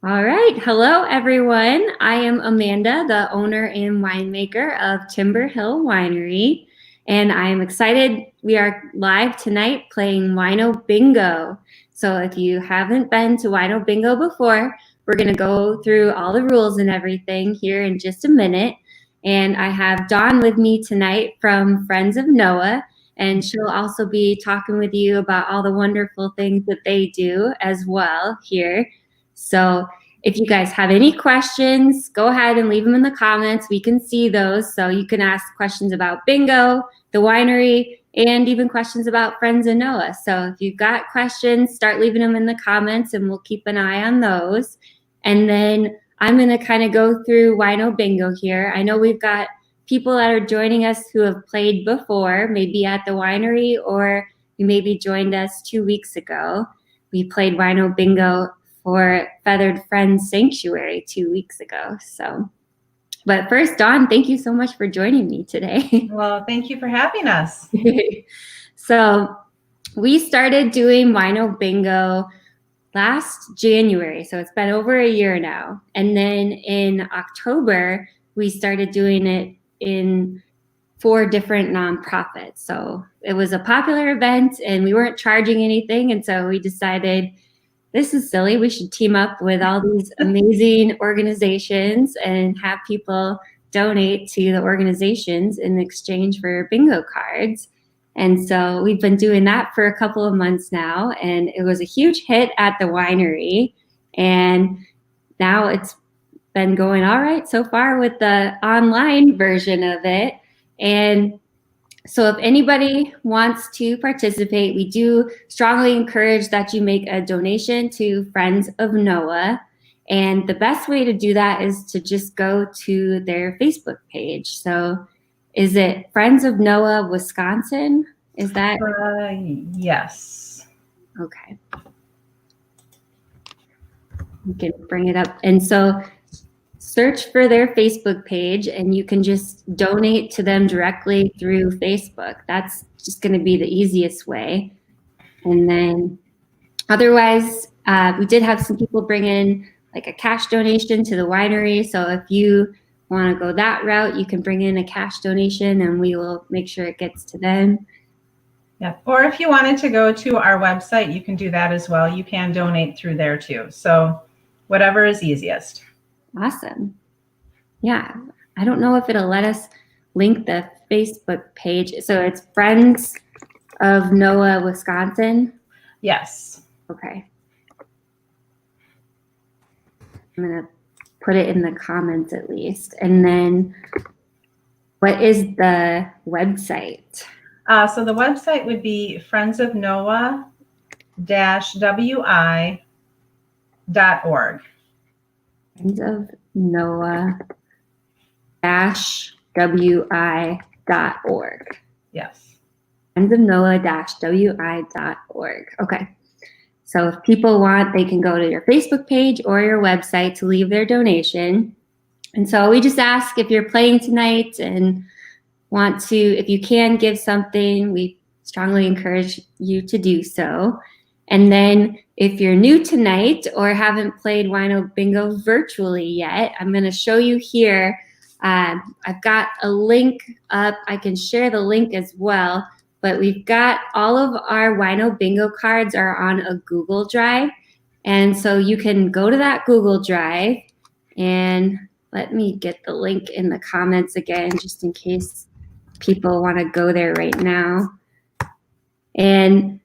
All right. Hello, everyone. I am Amanda, the owner and winemaker of Timber Hill Winery, and I am excited. We are live tonight playing Wineo Bingo. So if you haven't been to Wineo Bingo before, we're going to go through all the rules and everything here in just a minute. And I have Dawn with me tonight from Friends of Noah, and she'll also be talking with you about all the wonderful things that they do as well here. So if you guys have any questions, go ahead and leave them in the comments. We can see those. So you can ask questions about bingo, the winery, and even questions about Friends of Noah. So if you've got questions, start leaving them in the comments and we'll keep an eye on those. And then I'm going to kind of go through Wineo Bingo here. I know we've got people that are joining us who have played before, maybe at the winery, or you maybe joined us 2 weeks ago. We played Wineo Bingo for Feathered Friends Sanctuary 2 weeks ago. So, but first, Dawn, thank you so much for joining me today. Well, thank you for having us. So we started doing Wineo Bingo last January. So it's been over a year now. And then in October, we started doing it in 4 different nonprofits. So it was a popular event and we weren't charging anything. And so we decided, this is silly. We should team up with all these amazing organizations and have people donate to the organizations in exchange for bingo cards. And so we've been doing that for a couple of months now, and it was a huge hit at the winery. And now it's been going all right so far with the online version of it. And so if anybody wants to participate, we do strongly encourage that you make a donation to Friends of Noah. And the best way to do that is to just go to their Facebook page. So is it Friends of Noah, Wisconsin? Is that? Yes. Okay. You can bring it up. And so search for their Facebook page and you can just donate to them directly through Facebook. That's just going to be the easiest way. And then otherwise, we did have some people bring in like a cash donation to the winery. So if you want to go that route, you can bring in a cash donation and we will make sure it gets to them. Yeah. Or if you wanted to go to our website, you can do that as well. You can donate through there too. So whatever is easiest. Awesome. Yeah. I don't know if it'll let us link the Facebook page. So it's Friends of Noah, Wisconsin? Yes. Okay. I'm going to put it in the comments at least. And then what is the website? So the website would be friendsofnoah-wi.org. friendsofnoah-wi.org. Yes. friendsofnoah-wi.org. Okay. So if people want, they can go to your Facebook page or your website to leave their donation. And so we just ask if you're playing tonight and want to, if you can give something, we strongly encourage you to do so. And then if you're new tonight or haven't played Wineo Bingo virtually yet, I'm going to show you here. I've got a link up. I can share the link as well. But we've got all of our Wineo Bingo cards are on a Google Drive. And so you can go to that Google Drive. And let me get the link in the comments again, just in case people want to go there right now. And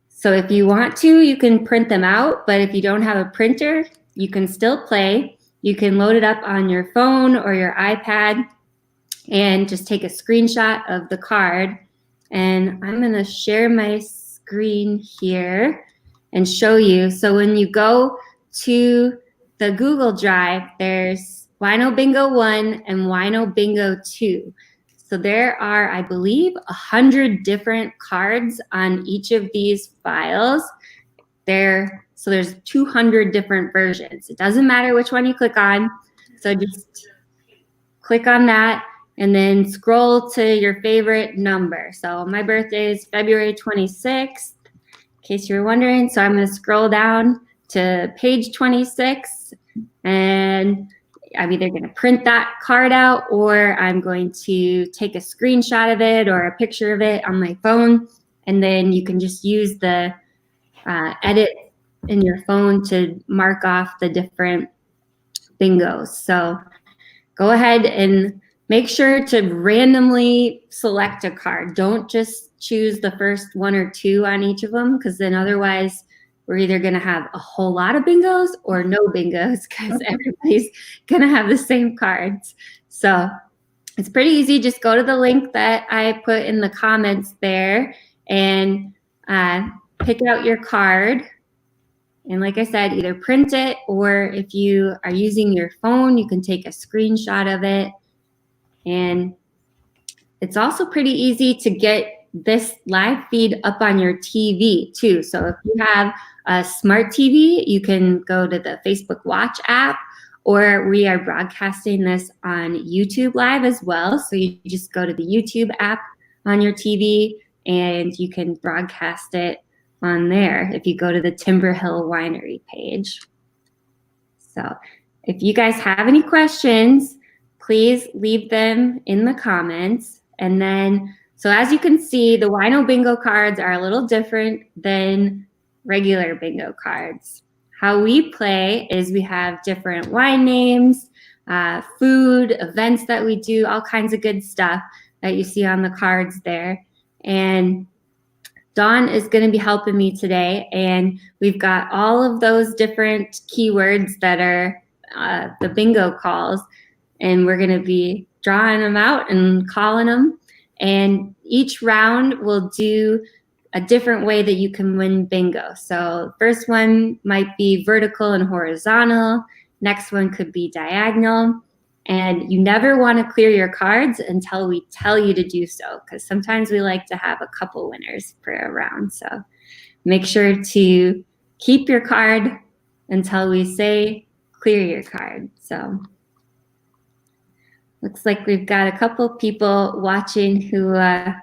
so if you want to, you can print them out, but if you don't have a printer, you can still play. You can load it up on your phone or your iPad and just take a screenshot of the card. And I'm going to share my screen here and show you. So when you go to the Google Drive, there's Wineo Bingo 1 and Wineo Bingo 2. So there are, I believe, 100 different cards on each of these files. So there's 200 different versions. It doesn't matter which one you click on. So just click on that and then scroll to your favorite number. So my birthday is February 26th, in case you were wondering. So I'm going to scroll down to page 26, and I'm either going to print that card out or I'm going to take a screenshot of it or a picture of it on my phone, and then you can just use the edit in your phone to mark off the different bingos. So go ahead and make sure to randomly select a card. Don't just choose the first one or two on each of them, because then otherwise we're either going to have a whole lot of bingos or no bingos, because everybody's going to have the same cards. So it's pretty easy. Just go to the link that I put in the comments there and pick out your card. And like I said, either print it, or if you are using your phone, you can take a screenshot of it. And it's also pretty easy to get this live feed up on your TV too. So if you have a smart TV, you can go to the Facebook Watch app, or we are broadcasting this on YouTube Live as well. So you just go to the YouTube app on your TV and you can broadcast it on there if you go to the Timber Hill Winery page. So if you guys have any questions, please leave them in the comments. And then, so as you can see, the Wineo Bingo cards are a little different than regular bingo cards. How we play is we have different wine names, food, events that we do, all kinds of good stuff that you see on the cards there. And Dawn is going to be helping me today, and we've got all of those different keywords that are the bingo calls, and we're going to be drawing them out and calling them. And each round will do a different way that you can win bingo. So first one might be vertical and horizontal. Next one could be diagonal. And you never want to clear your cards until we tell you to do so, because sometimes we like to have a couple winners per round. So make sure to keep your card until we say clear your card. So looks like we've got a couple people watching who are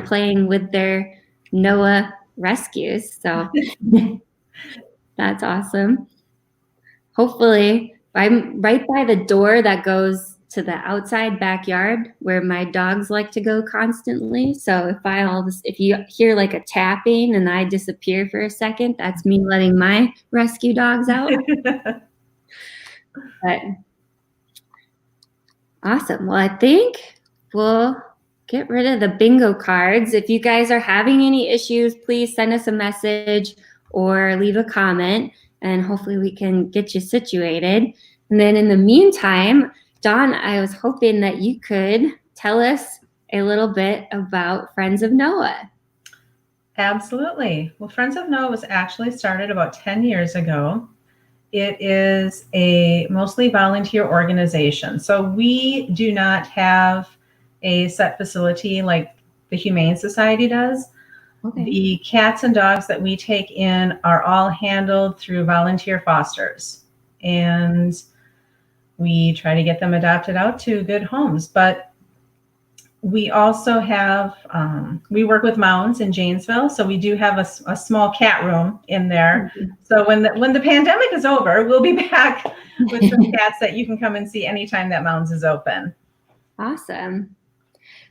playing with their NOAA rescues. So that's awesome. Hopefully, I'm right by the door that goes to the outside backyard where my dogs like to go constantly. So if you hear like a tapping and I disappear for a second, that's me letting my rescue dogs out. But awesome. Well, I think we'll get rid of the bingo cards. If you guys are having any issues, please send us a message or leave a comment, and hopefully we can get you situated. And then in the meantime, Dawn, I was hoping that you could tell us a little bit about Friends of NOAA. Absolutely. Well, Friends of NOAA was actually started about 10 years ago. It is a mostly volunteer organization. So we do not have a set facility like the Humane Society does. Okay. The cats and dogs that we take in are all handled through volunteer fosters. And we try to get them adopted out to good homes. But we also have, we work with Mounds in Janesville. So we do have a small cat room in there. Mm-hmm. So when the pandemic is over, we'll be back with some cats that you can come and see anytime that Mounds is open. Awesome.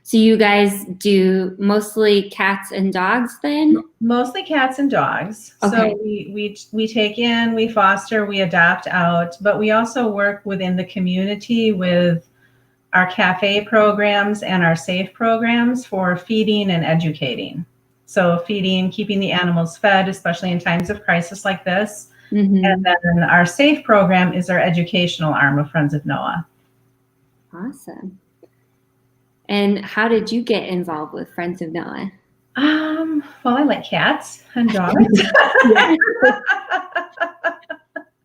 So you guys do mostly cats and dogs then? Mostly cats and dogs. Okay. So we take in, we foster, we adopt out, but we also work within the community with our cafe programs and our safe programs for feeding and educating. So feeding, keeping the animals fed, especially in times of crisis like this. Mm-hmm. And then our safe program is our educational arm of Friends of NOAA. Awesome. And how did you get involved with Friends of NOAA? Well, I like cats and dogs.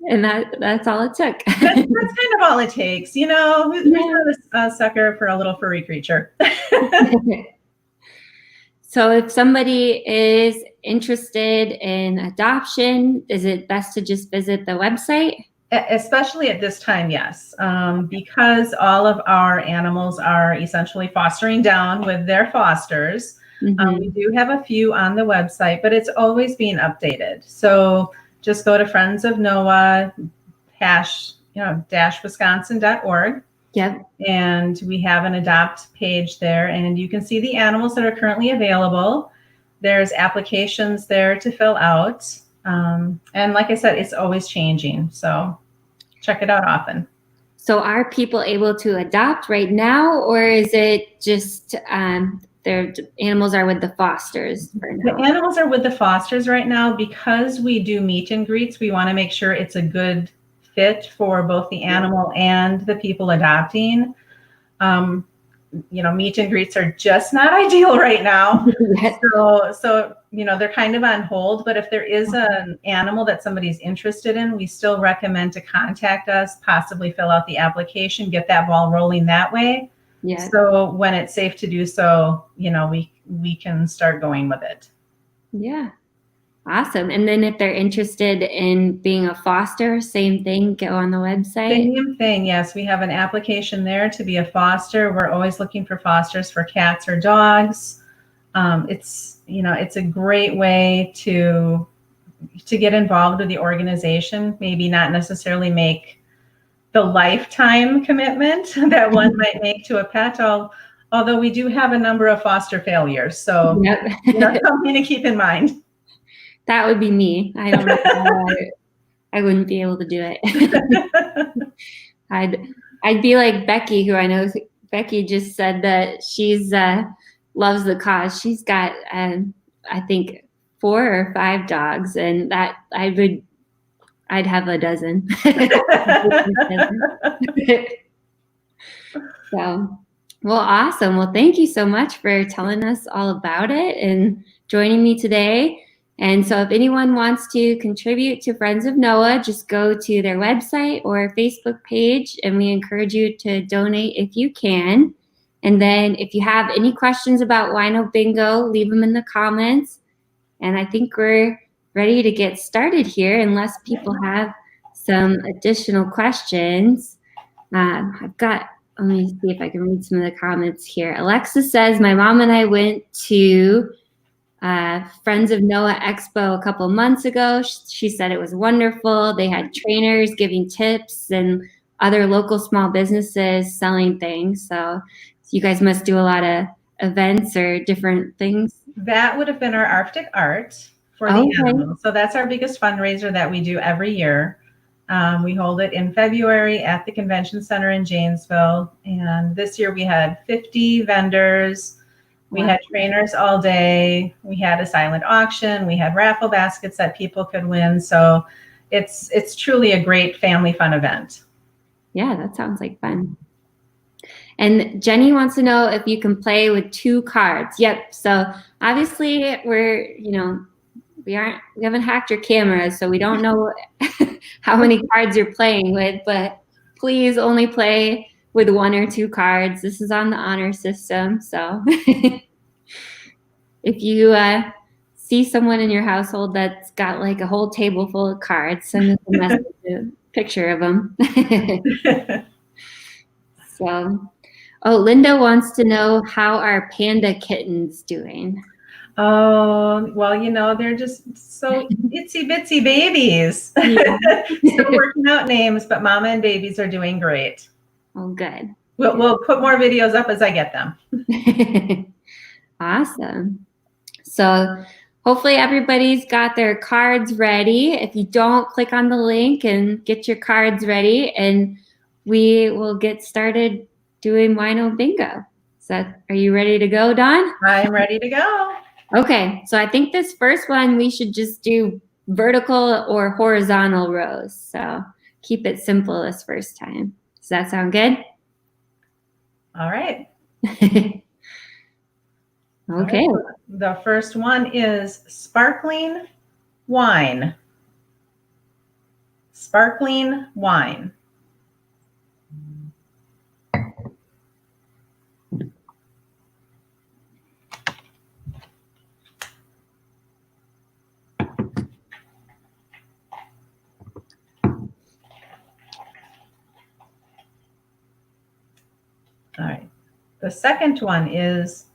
And that's all it took. That's kind of all it takes. You know, who's not a sucker for a little furry creature? So if somebody is interested in adoption, is it best to just visit the website? Especially at this time, yes. Because all of our animals are essentially fostering down with their fosters. Mm-hmm. We do have a few on the website, but it's always being updated. So just go to Friends of Noah #Wisconsin.org. Yep. And we have an adopt page there, and you can see the animals that are currently available. There's applications there to fill out. And like I said, it's always changing. So check it out often. So are people able to adopt right now, or is it just their animals are with the fosters for now? The animals are with the fosters right now because we do meet and greets. We want to make sure it's a good fit for both the animal and the people adopting. Meet and greets are just not ideal right now. So they're kind of on hold, but if there is an animal that somebody's interested in, we still recommend to contact us, possibly fill out the application, get that ball rolling that way. Yeah. So when it's safe to do so, we can start going with it. Yeah. Awesome. And then if they're interested in being a foster, same thing, go on the website. Same thing. Yes, we have an application there to be a foster. We're always looking for fosters for cats or dogs. It's a great way to get involved with the organization. Maybe not necessarily make the lifetime commitment that one might make to a pet. Although we do have a number of foster failures, so yep. Something to keep in mind. That would be me. I don't know. I wouldn't be able to do it. I'd be like Becky, who I know. Becky just said that she's loves the cause. She's got I think 4 or 5 dogs, and that I'd have a dozen. So, well, awesome. Well, thank you so much for telling us all about it and joining me today. And so if anyone wants to contribute to Friends of Noah, just go to their website or Facebook page, and we encourage you to donate if you can. And then if you have any questions about Wineo Bingo, leave them in the comments. And I think we're ready to get started here, unless people have some additional questions. Let me see if I can read some of the comments here. Alexa says, my mom and I went to Friends of Noah Expo a couple months ago. She said it was wonderful. They had trainers giving tips and other local small businesses selling things. So you guys must do a lot of events or different things. That would have been our Arctic Art for the animals. So that's our biggest fundraiser that we do every year. We hold it in February at the Convention Center in Janesville. And this year we had 50 vendors. We had trainers all day. We had a silent auction. We had raffle baskets that people could win. So it's truly a great family fun event. Yeah, that sounds like fun. And Jenny wants to know if you can play with 2 cards. Yep. So obviously we haven't hacked your cameras, so we don't know how many cards you're playing with, but please only play with 1 or 2 cards. This is on the honor system. So if you see someone in your household that's got like a whole table full of cards, send us a message, a picture of them. So, Linda wants to know how our panda kittens doing. Oh, well, they're just so itsy bitsy babies. Yeah. Still working out names, but mama and babies are doing great. Oh, good. We'll put more videos up as I get them. Awesome. So hopefully everybody's got their cards ready. If you don't, click on the link and get your cards ready, and we will get started doing Wineo Bingo. So are you ready to go, Dawn? I'm ready to go. Okay, so I think this first one we should just do vertical or horizontal rows. So keep it simple this first time. Does that sound good? All right. Okay. All right. The first one is sparkling wine. Sparkling wine. All right. The second one is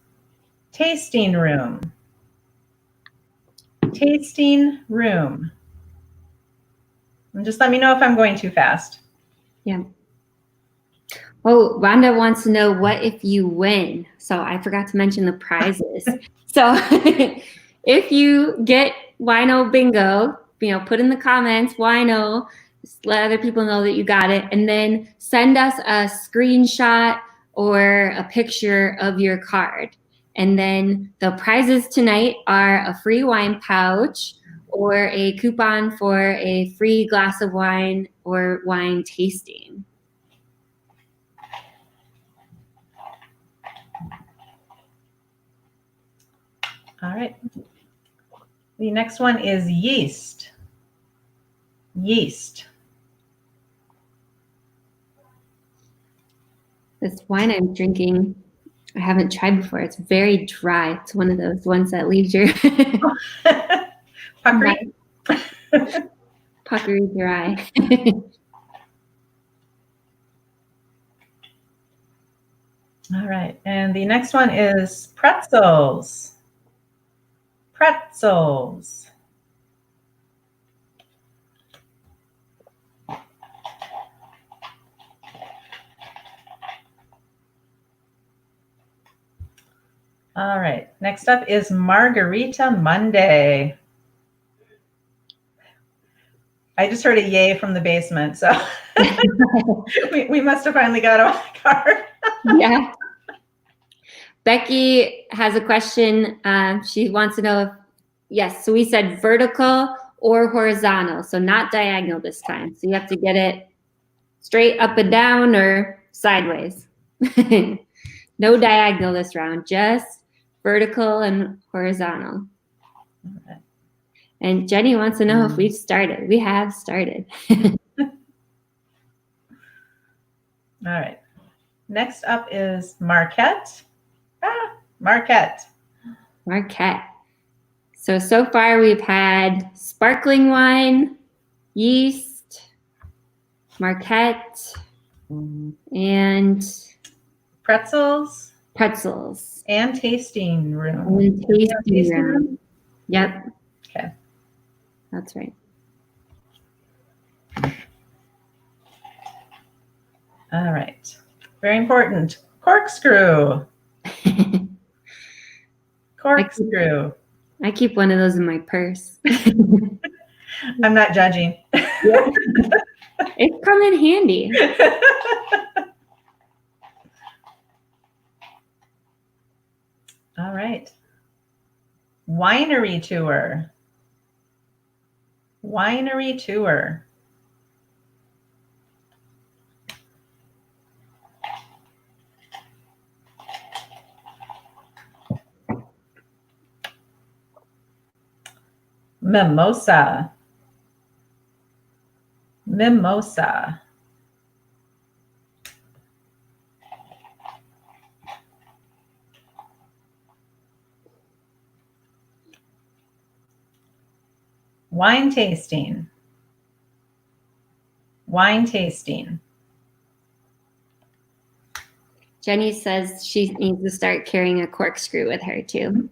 tasting room. Tasting room. And just let me know if I'm going too fast. Yeah. Oh, Rhonda wants to know, what if you win? So I forgot to mention the prizes. So if you get Wineo Bingo, put in the comments, Wineo, just let other people know that you got it, and then send us a screenshot or a picture of your card. And then the prizes tonight are a free wine pouch or a coupon for a free glass of wine or wine tasting. All right. The next one is yeast. Yeast. This wine I'm drinking, I haven't tried before. It's very dry. It's one of those ones that leaves your Puckery. puckery dry. All right. And the next one is pretzels. Pretzels. All right. Next up is Margarita Monday. I just heard a yay from the basement, so we must have finally got our card. Yeah. Becky has a question. She wants to know if, yes, so we said vertical or horizontal, so not diagonal this time. So you have to get it straight up and down or sideways. No diagonal this round, just vertical and horizontal. Okay. And Jenny wants to know if we've started. We have started. All right. Next up is Marquette. Marquette. Marquette. So far we've had sparkling wine, yeast, Marquette, and Pretzels. pretzels. And tasting room. And tasting room. Yep. Okay. That's right. All right. Very important. Corkscrew. Corkscrew. I keep one of those in my purse. I'm not judging. It's come in handy. All right. Winery tour. Winery tour. Mimosa. Mimosa. Wine tasting. Wine tasting. Jenny says she needs to start carrying a corkscrew with her too.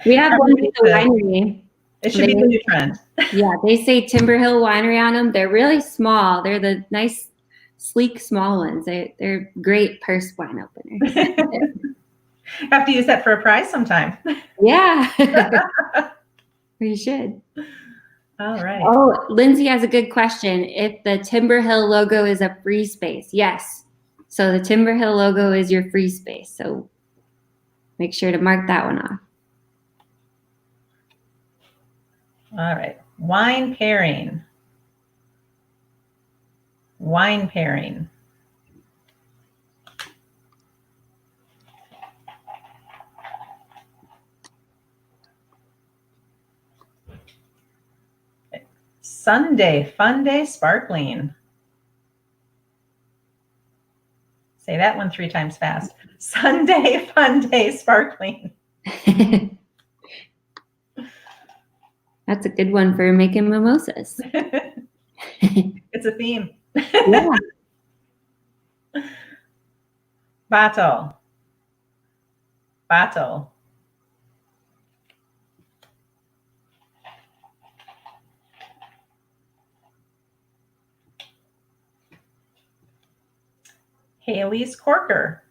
We have one at the winery. It should be the new trend. Yeah, they say Timber Hill Winery on them. They're really small. They're the nice, sleek, small ones. They're great purse wine openers. Have to use that for a prize sometime. Yeah. We should. All right. Oh, Lindsay has a good question. If the Timber Hill logo is a free space, yes. So the Timber Hill logo is your free space. So make sure to mark that one off. All right. Wine pairing. Wine pairing. Sunday Fun Day Sparkling. Say that one 3 times fast. Sunday Fun Day Sparkling. That's a good one for making mimosas. It's a theme. Yeah. Bottle. Bottle. Haley's Corker.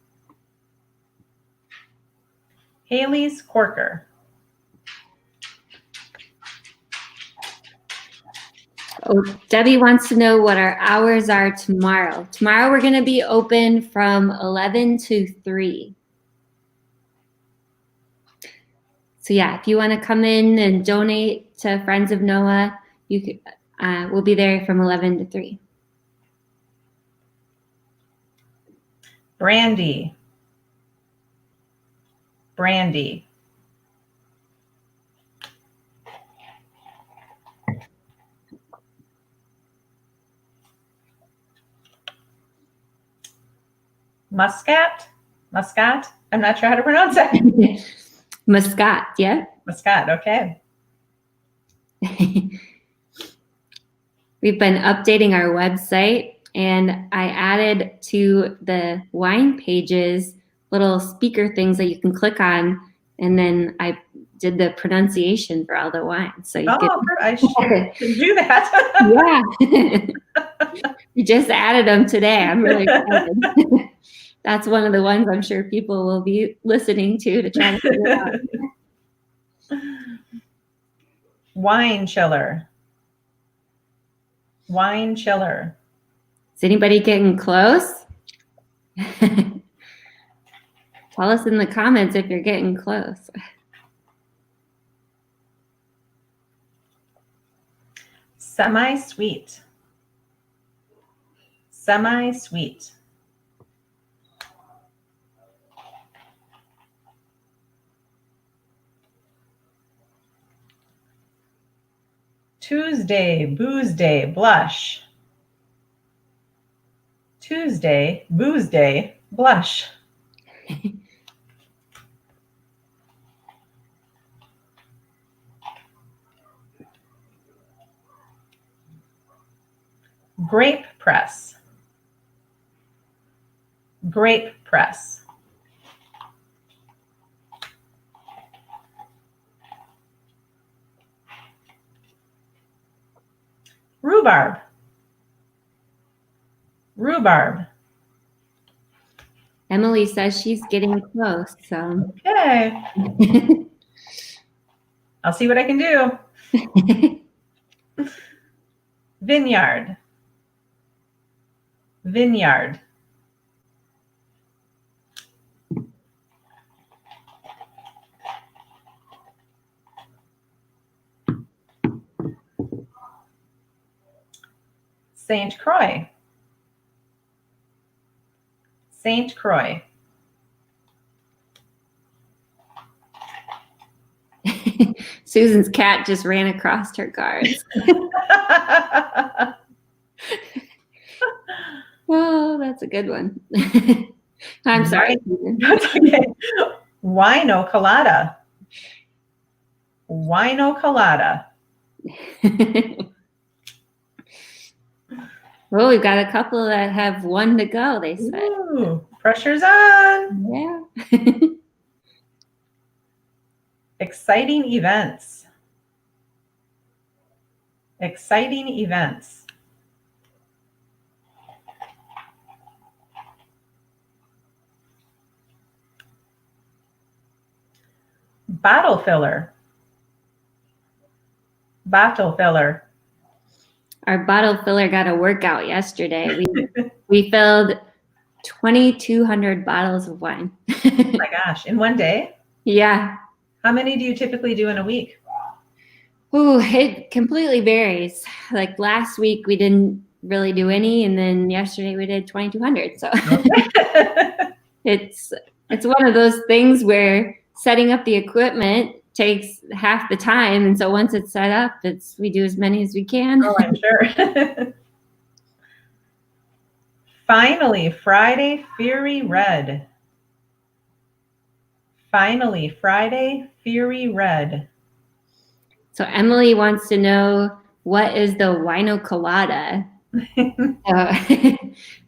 Haley's Corker. Oh, Debbie wants to know what our hours are tomorrow. Tomorrow we're going to be open from 11 to 3. So yeah, if you want to come in and donate to Friends of Noah, you could, we'll be there from 11 to 3. Brandy. Brandy. Muscat? Muscat? I'm not sure how to pronounce it. Muscat, yeah. Muscat, okay. We've been updating our website, and I added to the wine pages little speaker things that you can click on, and then I did the pronunciation for all the wines. So you I should do that. Yeah. We just added them today. I'm really excited. That's one of the ones I'm sure people will be listening to try to figure out. Wine chiller. Wine chiller. Is anybody getting close? Tell us in the comments if you're getting close. Semi-sweet. Semi-sweet. Tuesday, booze day, blush. Tuesday, booze day, blush. Grape press. Grape press. Rhubarb. Rhubarb. Emily says she's getting close, so. Okay. I'll see what I can do. Vineyard. Vineyard. Saint Croix. Saint Croix. Susan's cat just ran across her cards. Oh, that's a good one. I'm sorry. That's okay. Wino colada. Wino colada. Well, we've got a couple that have one to go, they said. Ooh, pressure's on. Yeah. Exciting events. Exciting events. Bottle filler. Bottle filler. Our bottle filler got a workout yesterday. We filled 2,200 bottles of wine. Oh my gosh, in one day? Yeah. How many do you typically do in a week? Ooh, it completely varies. Like last week we didn't really do any, and then yesterday we did 2,200. So it's one of those things where setting up the equipment takes half the time, and so once it's set up, we do as many as we can. Oh, I'm sure. Finally, Friday, Fury Red. Finally, Friday, Fury Red. So Emily wants to know, what is the wino colada?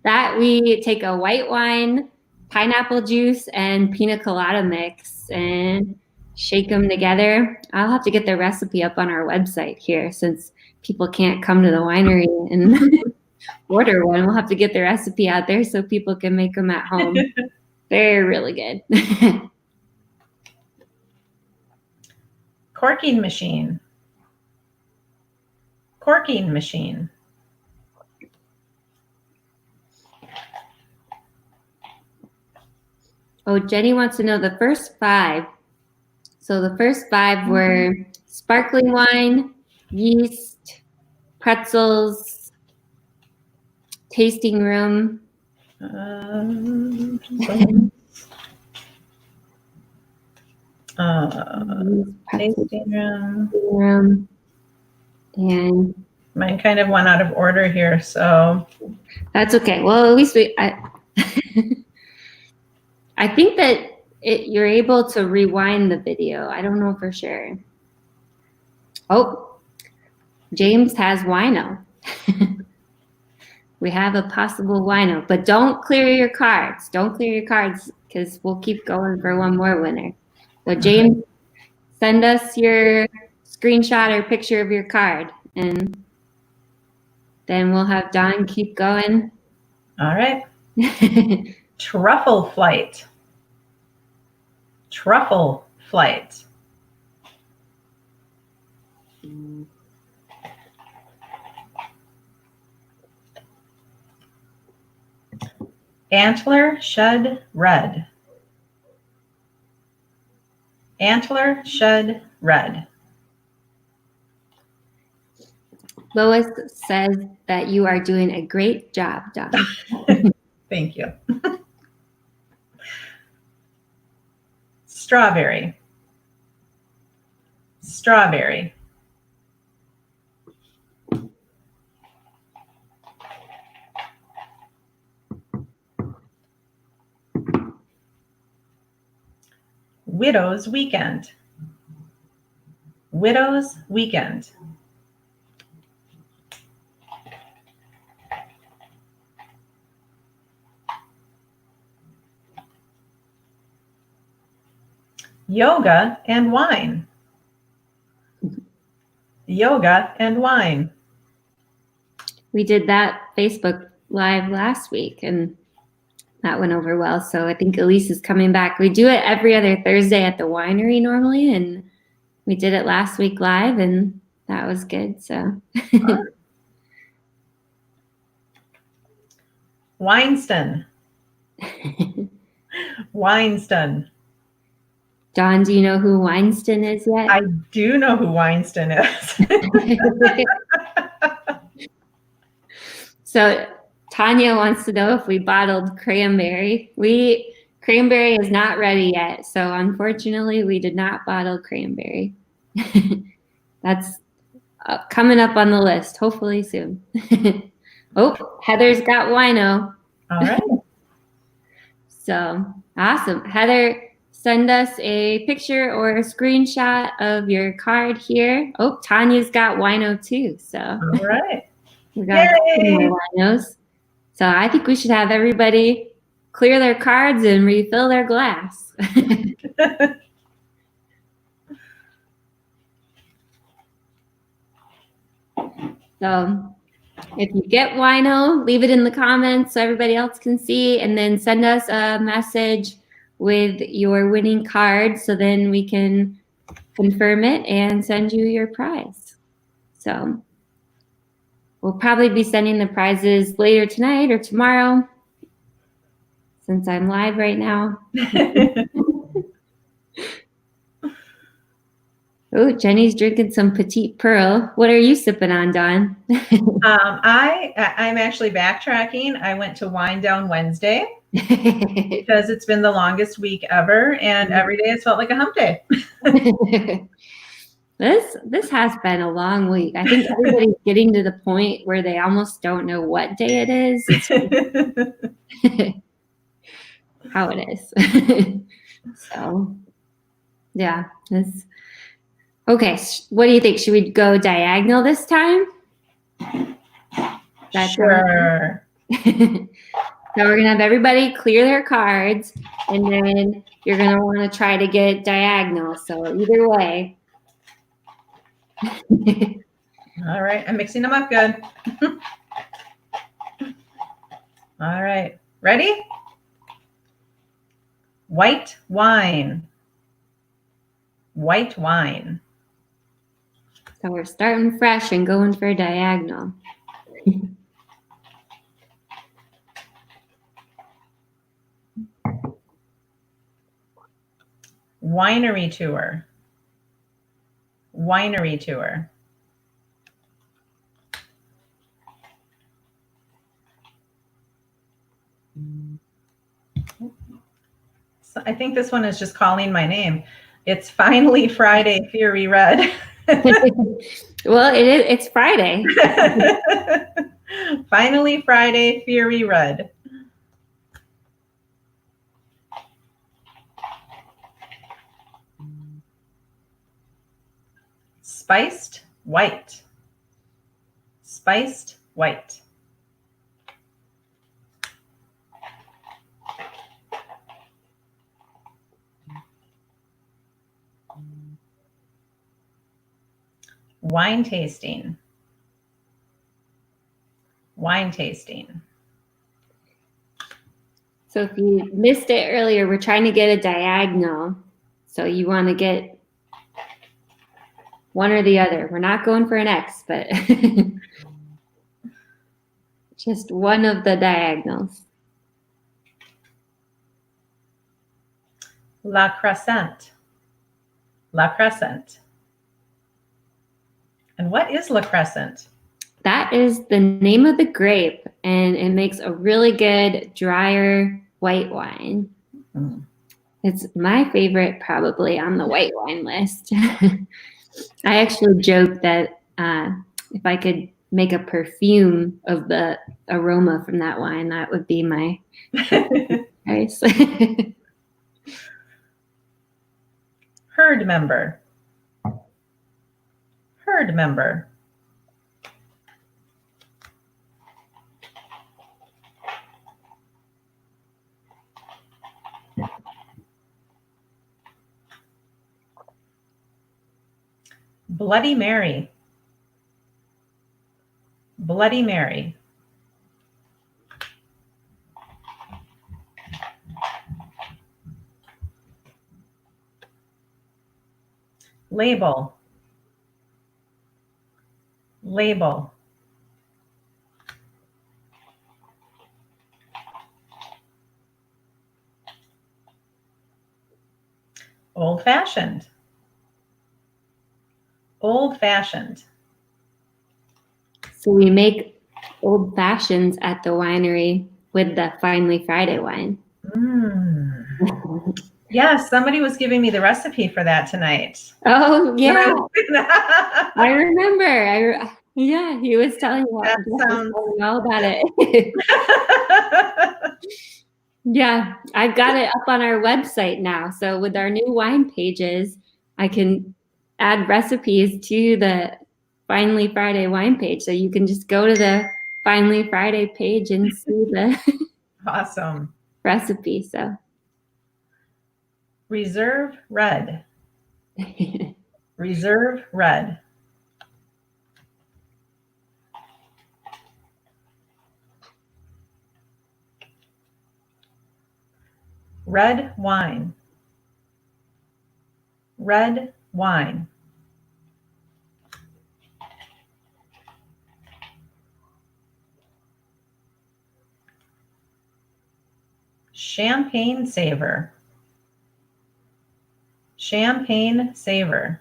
That we take a white wine, pineapple juice, and pina colada mix and shake them together. I'll have to get the recipe up on our website here since people can't come to the winery and Order one. We'll have to get the recipe out there so people can make them at home. They're really good. Corking machine. Corking machine. Oh, Jenny wants to know the first 5. So the first 5 were sparkling wine, yeast, pretzels, tasting room. Tasting room. And mine kind of went out of order here, so that's okay. Well, at least I think that you're able to rewind the video. I don't know for sure. Oh, James has wino. We have a possible wino, but don't clear your cards. Don't clear your cards because we'll keep going for one more winner. So James, send us your screenshot or picture of your card, and then we'll have Dawn keep going. All right. Truffle flight. Truffle flight. Antler shed red. Antler shed red. Lois says that you are doing a great job, Dawn. Thank you. Strawberry. Strawberry. Widow's weekend. Widow's weekend. Yoga and wine. Yoga and wine. We did that Facebook Live last week, and that went over well. So I think Elise is coming back. We do it every other Thursday at the winery normally, and we did it last week live, and that was good. So Winston. Winston. Dawn, do you know who Winston is yet? I do know who Winston is. So Tanya wants to know if we bottled cranberry. Cranberry is not ready yet, so unfortunately we did not bottle cranberry. That's coming up on the list, hopefully soon. Oh, Heather's got wino. All right. So awesome. Heather, send us a picture or a screenshot of your card here. Oh, Tanya's got wino too. So all right. We got more winos. So I think we should have everybody clear their cards and refill their glass. So if you get wino, leave it in the comments so everybody else can see, and then send us a message with your winning card so then we can confirm it and send you your prize. So we'll probably be sending the prizes later tonight or tomorrow since I'm live right now. Oh, Jenny's drinking some Petite Pearl. What are you sipping on, Dawn? I'm actually backtracking. I went to Wine Down Wednesday because it's been the longest week ever, and every day it's felt like a hump day. This has been a long week. I think everybody's getting to the point where they almost don't know what day it is. How it is. So, yeah. Okay, what do you think? Should we go diagonal this time? Sure. So we're going to have everybody clear their cards, and then you're going to want to try to get diagonal. So either way. All right, I'm mixing them up good. All right. Ready? White wine. White wine. So we're starting fresh and going for a diagonal. Winery tour. Winery tour. So I think this one is just calling my name. It's Finally Friday, Fury Red. Well, it's Friday. Finally Friday, Fury Red. Spiced white. Spiced white. Wine tasting. Wine tasting. So if you missed it earlier, we're trying to get a diagonal. So you want to get one or the other. We're not going for an X, but just one of the diagonals. La Crescent. La Crescent. And what is La Crescent? That is the name of the grape, and it makes a really good drier white wine. Mm. It's my favorite probably on the white wine list. I actually joke that if I could make a perfume of the aroma from that wine, that would be my choice. Herd member. Herd member. Bloody Mary. Bloody Mary. Label. Label. Old fashioned. Old fashioned. So we make old fashions at the winery with the Finally Friday wine. Mm. Yes, somebody was giving me the recipe for that tonight. Oh, yeah. I remember. Yeah, he was telling me That sounds all about it. Yeah, I've got it up on our website now. So with our new wine pages, I can add recipes to the Finally Friday wine page. So you can just go to the Finally Friday page and see the awesome. recipe. So Reserve red. Reserve red. Red wine. Red wine. Champagne savor. Champagne savor.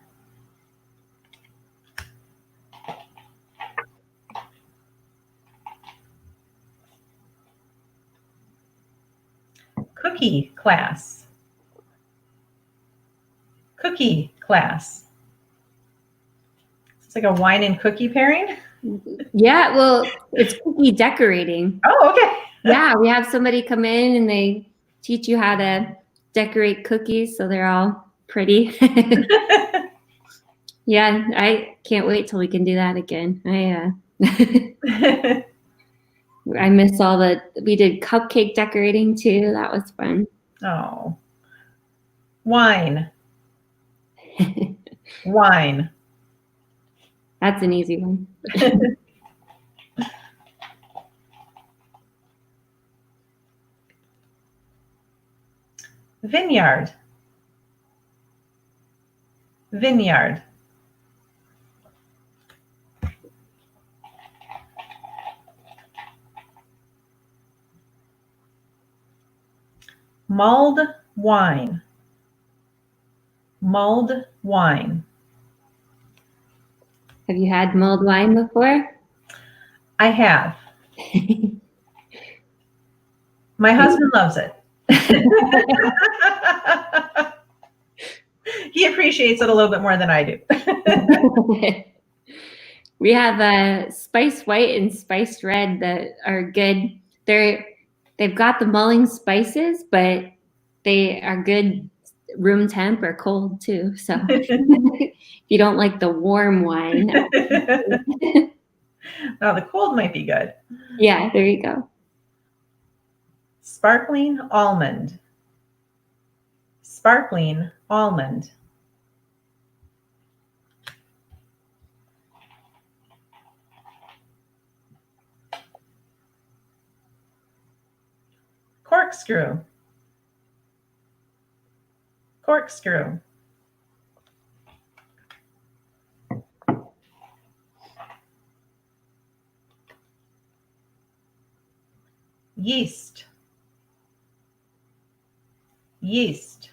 Cookie class. Cookie class. It's like a wine and cookie pairing. yeah, well, it's cookie decorating. Oh, okay. Yeah, we have somebody come in and they teach you how to decorate cookies so they're all pretty. Yeah, I can't wait till we can do that again. I miss we did cupcake decorating too. That was fun. Oh. Wine. Wine. That's an easy one. Vineyard. Vineyard. Mulled wine. Mulled wine. Have you had mulled wine before? I have. My husband loves it. He appreciates it a little bit more than I do. We have a spice white and spice red that are good. They've got the mulling spices, but they are good room temp or cold too. So if you don't like the warm wine, Now the cold might be good. yeah, there you go. Sparkling almond. Sparkling almond. Corkscrew. Corkscrew. Yeast. Yeast.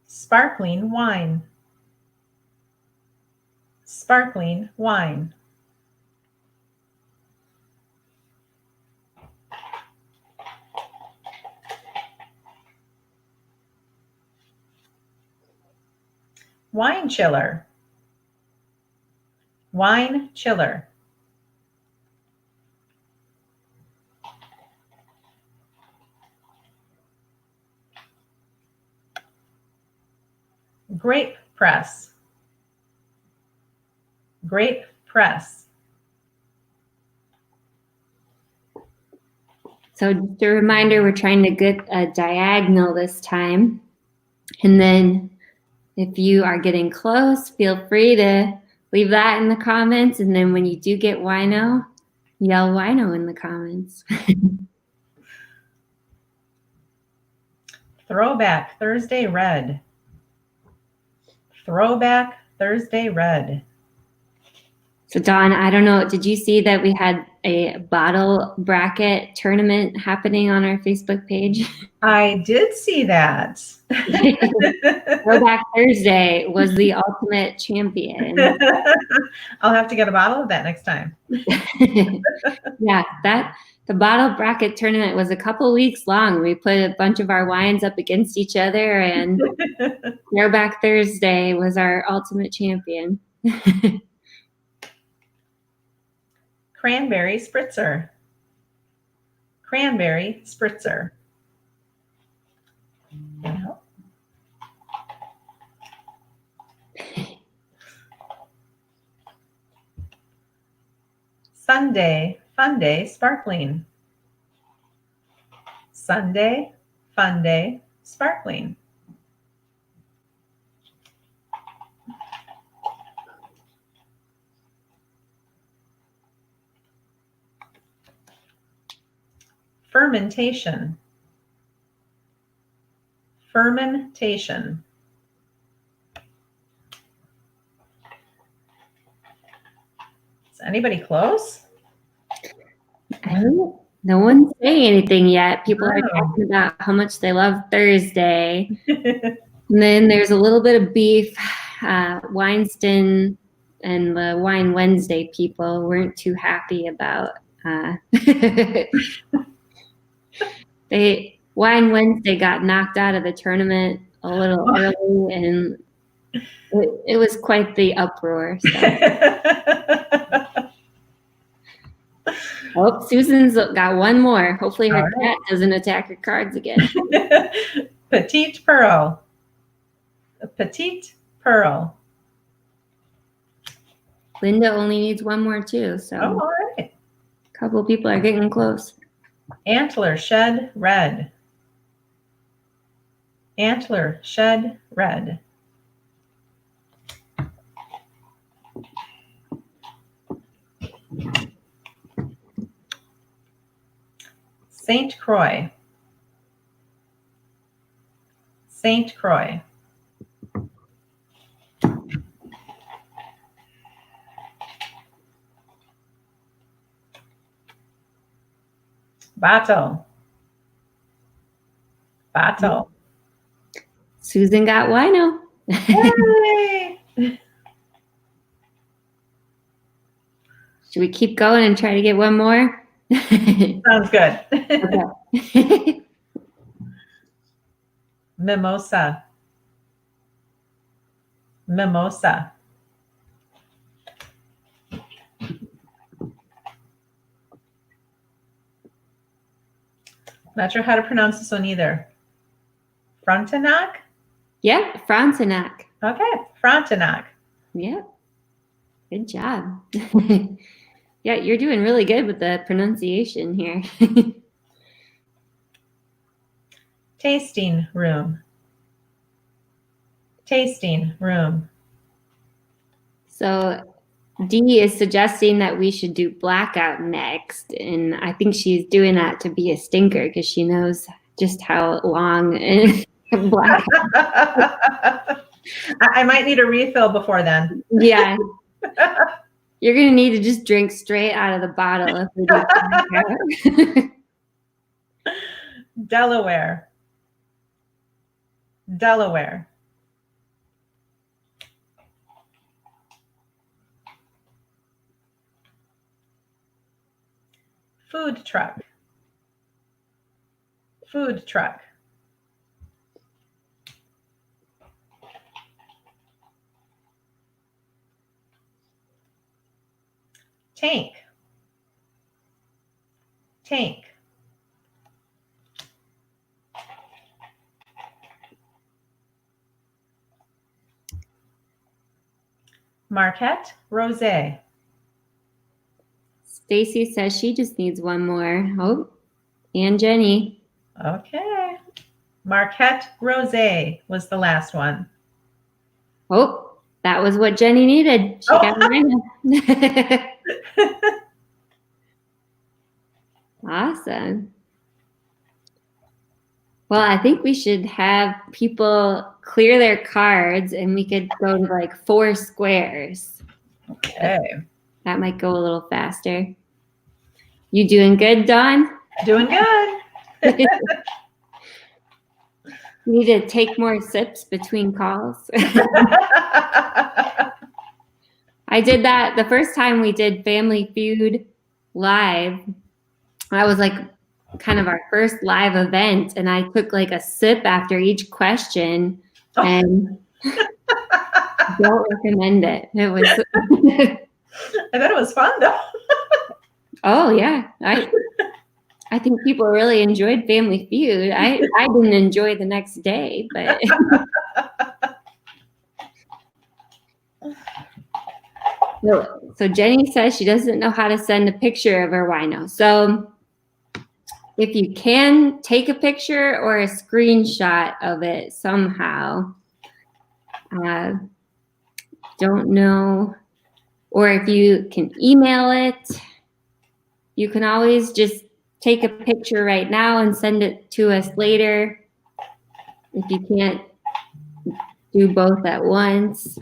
Sparkling wine. Sparkling wine. Wine chiller. Wine chiller. Grape press. Grape press. So just a reminder, we're trying to get a diagonal this time. And then if you are getting close, feel free to leave that in the comments. And then when you do get wino, yell wino in the comments. Throwback Thursday red. Throwback Thursday red. So Dawn, I don't know, did you see that we had a bottle bracket tournament happening on our Facebook page? I did see that. Throwback Thursday was the ultimate champion. I'll have to get a bottle of that next time. Yeah, the bottle bracket tournament was a couple weeks long. We put a bunch of our wines up against each other, and Throwback Thursday was our ultimate champion. Cranberry spritzer. Cranberry spritzer. Sunday Fun Day sparkling. Sunday Fun Day sparkling. Fermentation. Fermentation. Is anybody close? No one's saying anything yet. People are talking about how much they love Thursday. And then there's a little bit of beef. Winston and the Wine Wednesday people weren't too happy about Wine Wednesday got knocked out of the tournament a little early, and it was quite the uproar. So. Oh, Susan's got one more. Hopefully her cat doesn't attack her cards again. Petite Pearl. A Petite Pearl. Linda only needs one more too, so all right. A couple people are getting close. Antler Shed Red. Antler Shed Red. St. Croix. St. Croix. Bateau. Bateau. Susan got Wineo. Yay! Should we keep going and try to get one more? Sounds good. Okay. Mimosa. Mimosa. Not sure how to pronounce this one either. Frontenac? Yeah, Frontenac. Okay, Frontenac. Yeah. Good job. Yeah, you're doing really good with the pronunciation here. Tasting room. Tasting room. So Dee is suggesting that we should do blackout next. And I think she's doing that to be a stinker because she knows just how long blackout. I might need a refill before then. Yeah. You're going to need to just drink straight out of the bottle if we do blackout. Delaware. Delaware. Food truck. Food truck. Tank. Tank. Marquette Rosé. Stacy says she just needs one more. Oh, and Jenny. Okay. Marquette Rosé was the last one. Oh, that was what Jenny needed. She got mine. Awesome. Well, I think we should have people clear their cards and we could go to like 4 squares. Okay. That might go a little faster. You doing good, Dawn? Doing good. Need to take more sips between calls. I did that the first time we did Family Feud live. That was like kind of our first live event, and I took like a sip after each question, and don't recommend it. It was. I bet it was fun though. Oh yeah, I think people really enjoyed Family Feud. I didn't enjoy the next day, but. So Jenny says she doesn't know how to send a picture of her Wineo. So if you can take a picture or a screenshot of it somehow, don't know, or if you can email it, you can always just take a picture right now and send it to us later if you can't do both at once.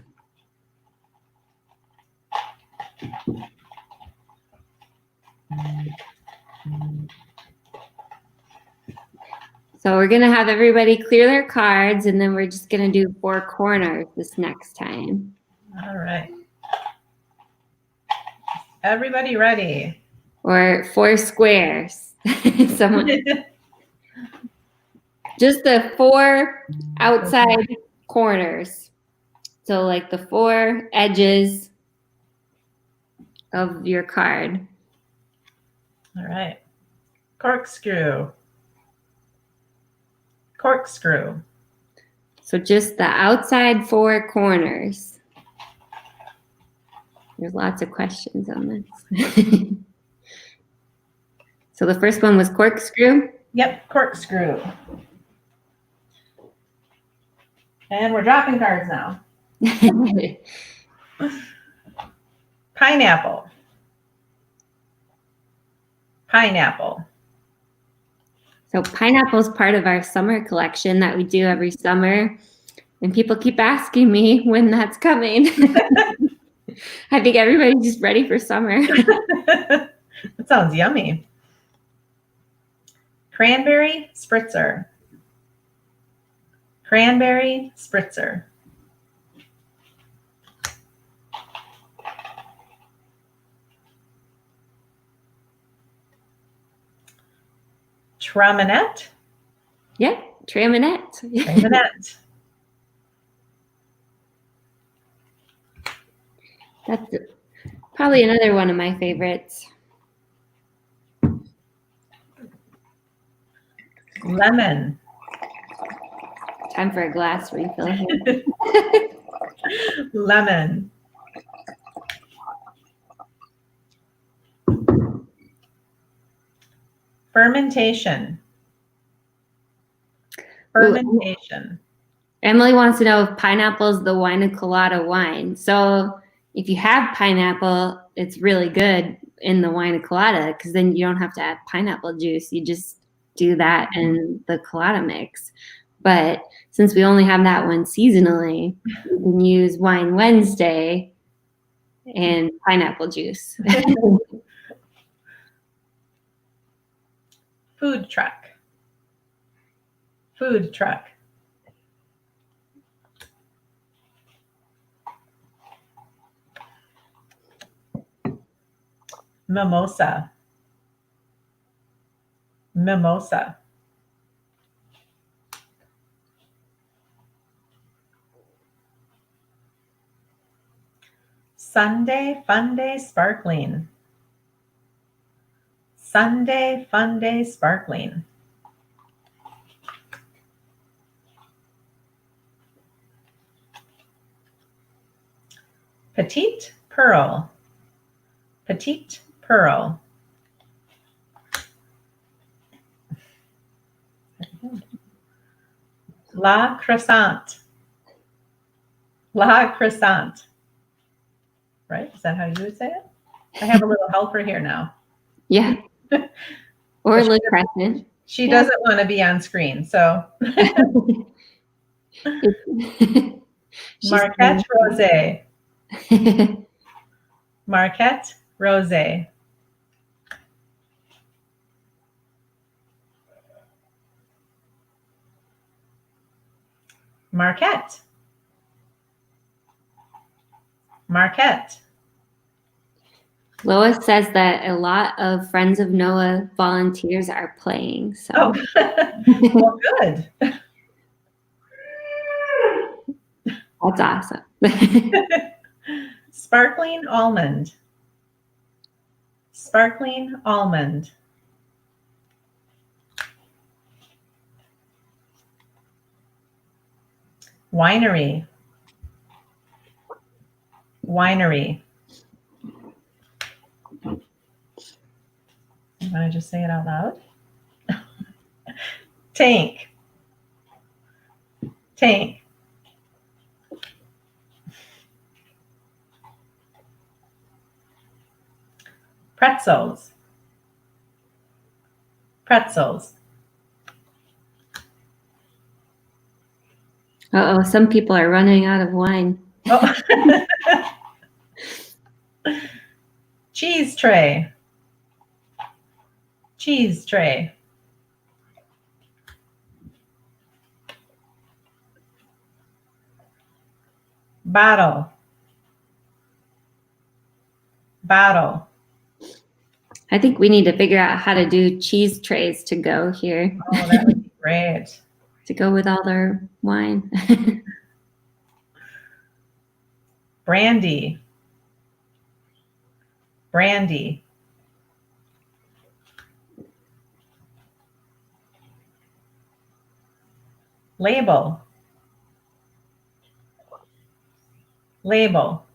So we're going to have everybody clear their cards, and then we're just going to do 4 corners this next time. All right. Everybody ready? Or 4 squares. Someone. Just the 4 outside corners. So like the 4 edges of your card. All right. Corkscrew. Corkscrew. So just the outside 4 corners. There's lots of questions on this. So the first one was corkscrew? Yep, corkscrew. And we're dropping cards now. Pineapple. Pineapple. So pineapple is part of our summer collection that we do every summer. And people keep asking me when that's coming. I think everybody's just ready for summer. That sounds yummy. Cranberry spritzer. Cranberry spritzer. Traminette. Yep, Traminette. Traminette. That's probably another one of my favorites. Lemon. Time for a glass refill here. Lemon. Fermentation. Fermentation. Emily wants to know if pineapple is the wine colada wine. So if you have pineapple, it's really good in the wine colada because then you don't have to add pineapple juice. You just do that in the colada mix. But since we only have that one seasonally, you can use Wine Wednesday and pineapple juice. Food truck. Food truck. Mimosa. Mimosa. Sunday Funday Sparkling. Sunday Funday Sparkling. Petite Pearl. Petite Pearl. La Croissant. La Croissant. Right? Is that how you would say it? I have a little helper here now. Yeah. Or Le Crescent. She doesn't want to be on screen, so. Marquette Rosé. Marquette Rosé. Marquette. Marquette. Lois says that a lot of Friends of Noah volunteers are playing. So. Oh, well, good. That's awesome. Sparkling almond. Sparkling almond. Winery. Winery. You want to just say it out loud? Tank. Tank. Pretzels. Pretzels. Uh-oh, some people are running out of wine. Oh. Cheese tray. Cheese tray. Bottle. Bottle. I think we need to figure out how to do cheese trays to go here. Oh, that would be great. To go with all their wine. Brandy. Brandy. Label. Label.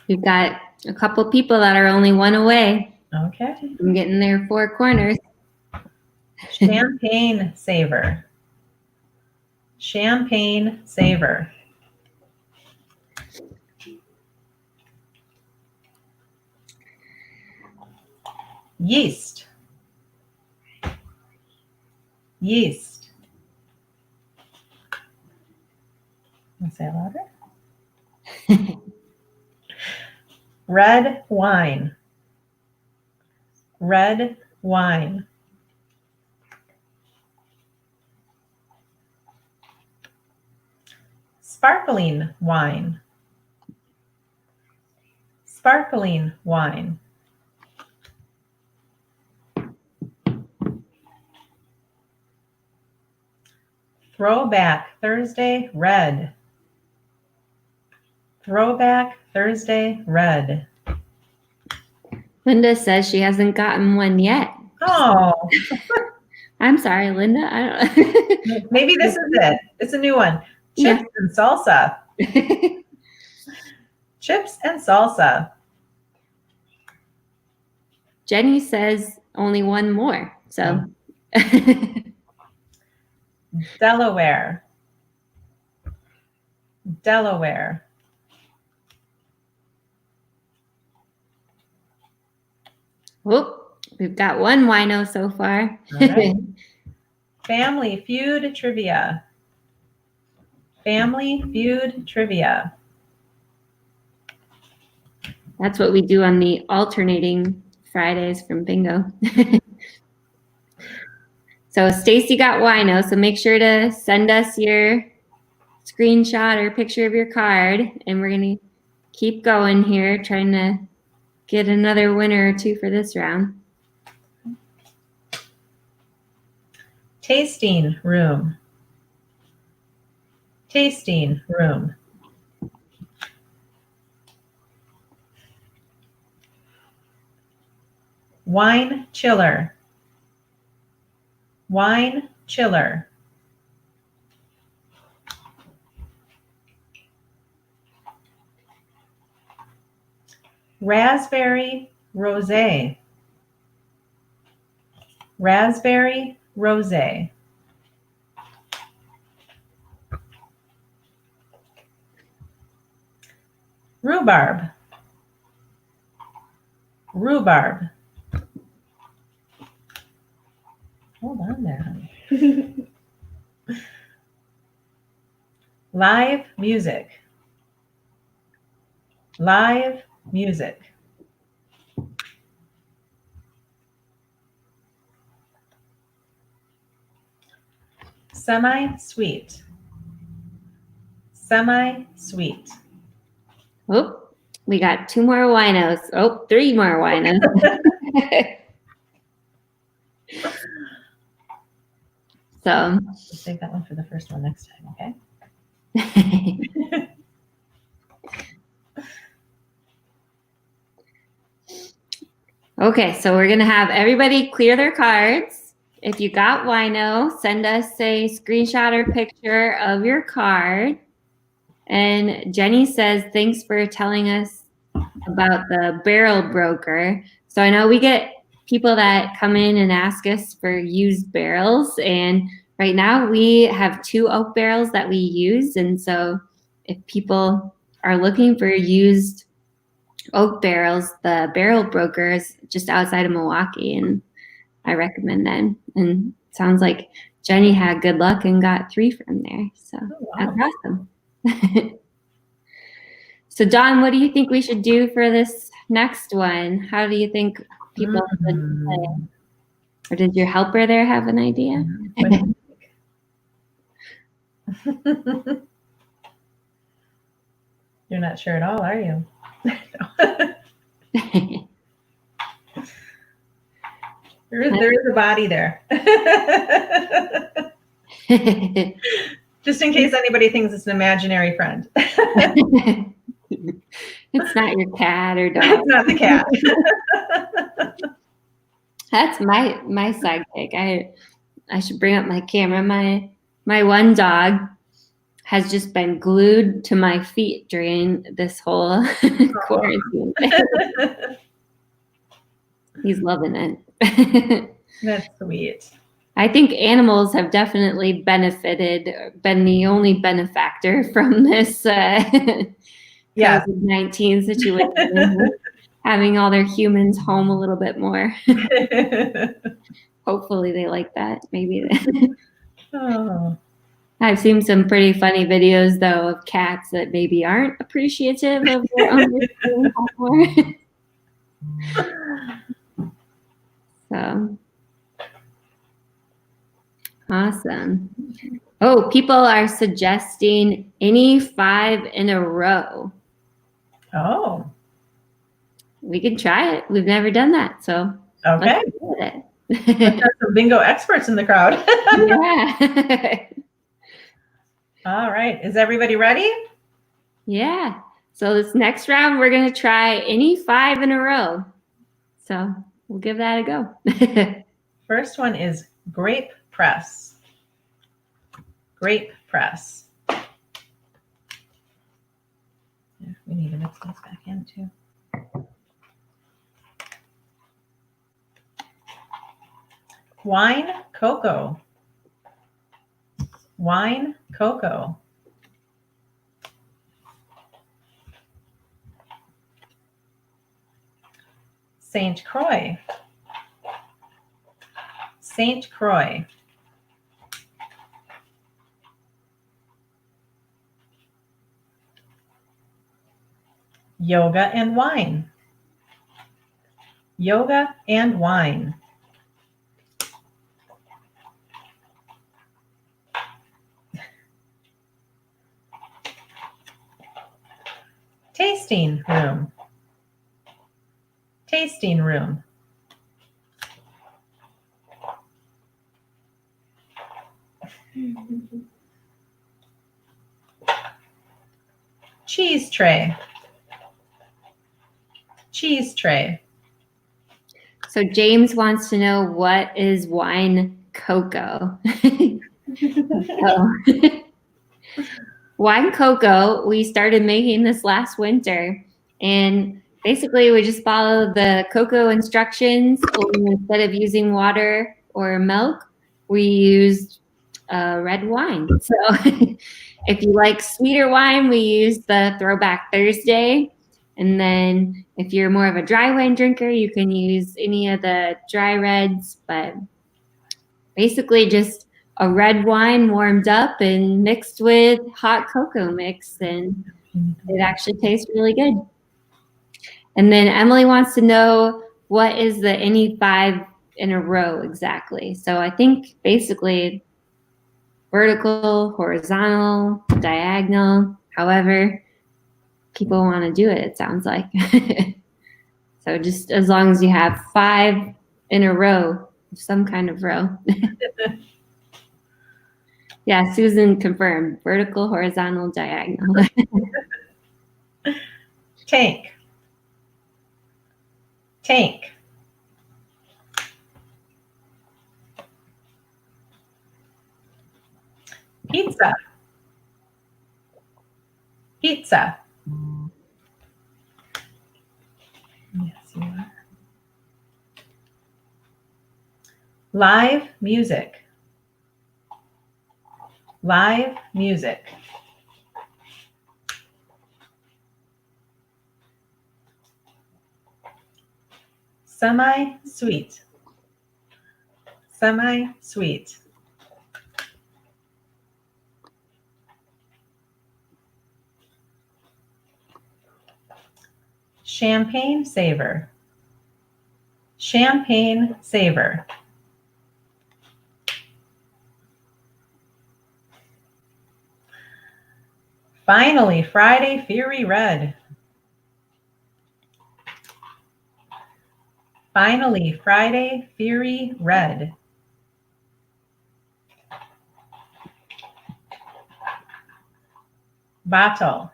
We've got a couple people that are only one away Okay. from getting their four corners. Champagne savor. Champagne savor. Yeast. Yeast. Want to say it louder? Red wine. Red wine. Sparkling wine. Sparkling wine. Throwback Thursday red. Throwback Thursday red. Linda says she hasn't gotten one yet. Oh, I'm sorry, Linda. I don't. maybe this is it. It's a new one. Chips and salsa. Chips and salsa. Jenny says only one more. So Delaware. Delaware. whoop, we've got one wino so far. All right. Family Feud trivia. Family Feud trivia. That's what we do on the alternating Fridays from bingo. So Stacy got wino, so make sure to send us your screenshot or picture of your card, and we're going to keep going here, trying to get another winner or two for this round. Tasting room. Tasting room. Wine chiller. Wine chiller. Raspberry rosé. Raspberry rosé. Rhubarb. Rhubarb. Hold on there, honey. Live music. Live music. Semi-sweet. Semi-sweet. Oh, we got two more winos. Oh, three more winos. So save that one for the first one next time, okay? Okay, so we're gonna have everybody clear their cards. If you got wino, send us a screenshot or picture of your card. And Jenny says, thanks for telling us about the barrel broker. So I know we get people that come in and ask us for used barrels. And right now we have 2 oak barrels that we use. And so if people are looking for used oak barrels, the barrel broker is just outside of Milwaukee, and I recommend them. And it sounds like Jenny had good luck and got 3 from there. So That's awesome. So Dawn, what do you think we should do for this next one? How do you think people should play? Or did your helper there have an idea? You're not sure at all, are you? There is a body there. Just in case anybody thinks it's an imaginary friend. It's not your cat or dog. It's not the cat. That's my sidekick. I should bring up my camera. My one dog has just been glued to my feet during this whole quarantine. He's loving it. That's sweet. I think animals have definitely benefited, been the only benefactor from this COVID-19 situation, having all their humans home a little bit more. Hopefully they like that. Maybe. Oh. I've seen some pretty funny videos though of cats that maybe aren't appreciative of their owners doing homework. So awesome. Oh, people are suggesting any 5 in a row. Oh, We can try it. We've never done that, so okay. let's do it. Let's have some bingo experts in the crowd. Yeah. All right. Is everybody ready? Yeah. So this next round, we're going to try any 5 in a row. So we'll give that a go. First one is grape press. Grape press. Yeah, we need to mix these back in too. Wine cocoa. Wine cocoa. Saint Croix. Saint Croix. Yoga and wine. Yoga and wine. Tasting room. Tasting room. Cheese tray. Cheese tray. So James wants to know, what is wine cocoa? So, wine cocoa, we started making this last winter, and basically we just follow the cocoa instructions. Only instead of using water or milk, we used red wine. So if you like sweeter wine, we use the Throwback Thursday. And then if you're more of a dry wine drinker, you can use any of the dry reds, but basically just a red wine warmed up and mixed with hot cocoa mix, and it actually tastes really good. And then Emily wants to know, what is the any 5 in a row exactly? So I think basically vertical, horizontal, diagonal, however people want to do it, it sounds like. So just as long as you have 5 in a row, some kind of row. Yeah, Susan confirmed. Vertical, horizontal, diagonal. Tank. Tank. Pizza. Pizza. Yes, you are. Live music. Live music. Semi-sweet. Semi-sweet. Champagne savor. Champagne savor. Finally, Friday Fury Red. Finally, Friday Fury Red. Bottle.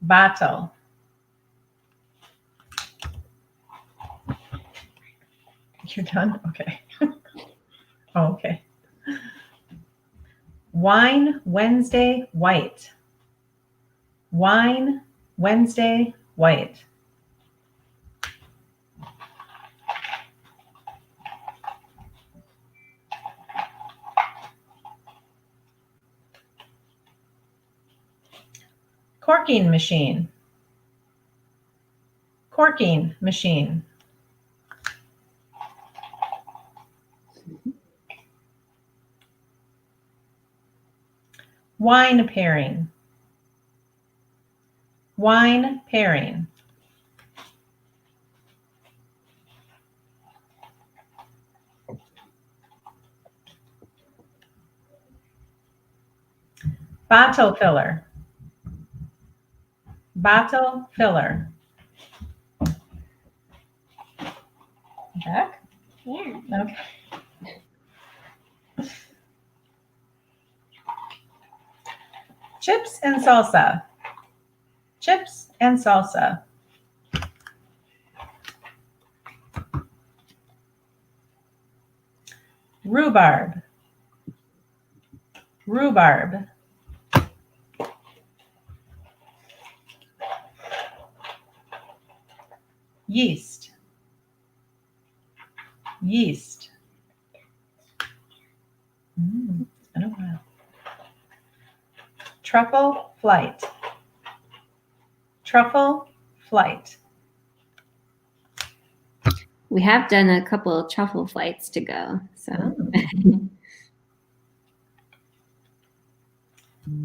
Bottle. You're done? Okay. Oh, okay. Wine Wednesday white. Wine Wednesday white. Corking machine. Corking machine. Wine pairing. Wine pairing. Bottle filler. Bottle filler. Back? Yeah. Okay. Chips and salsa. Chips and salsa. Rhubarb. Rhubarb. Yeast. Yeast. It's been a while. Truffle flight. Truffle flight. We have done a couple of truffle flights to go. So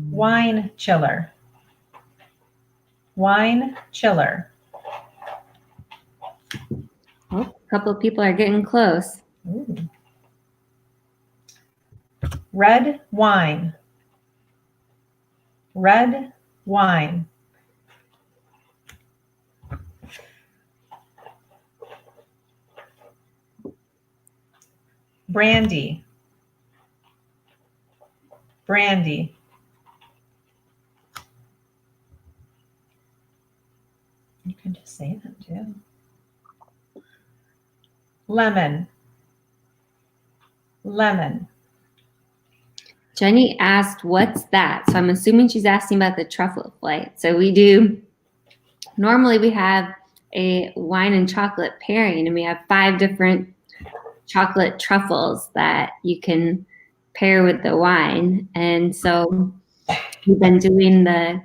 Wine chiller. Wine chiller. oh, a couple of people are getting close. Ooh. Red wine. Red wine. Brandy. Brandy. You can just say that too. Lemon. Lemon. Jenny asked, what's that? So I'm assuming she's asking about the truffle flight. So normally we have a wine and chocolate pairing, and we have 5 different chocolate truffles that you can pair with the wine. And so we've been doing the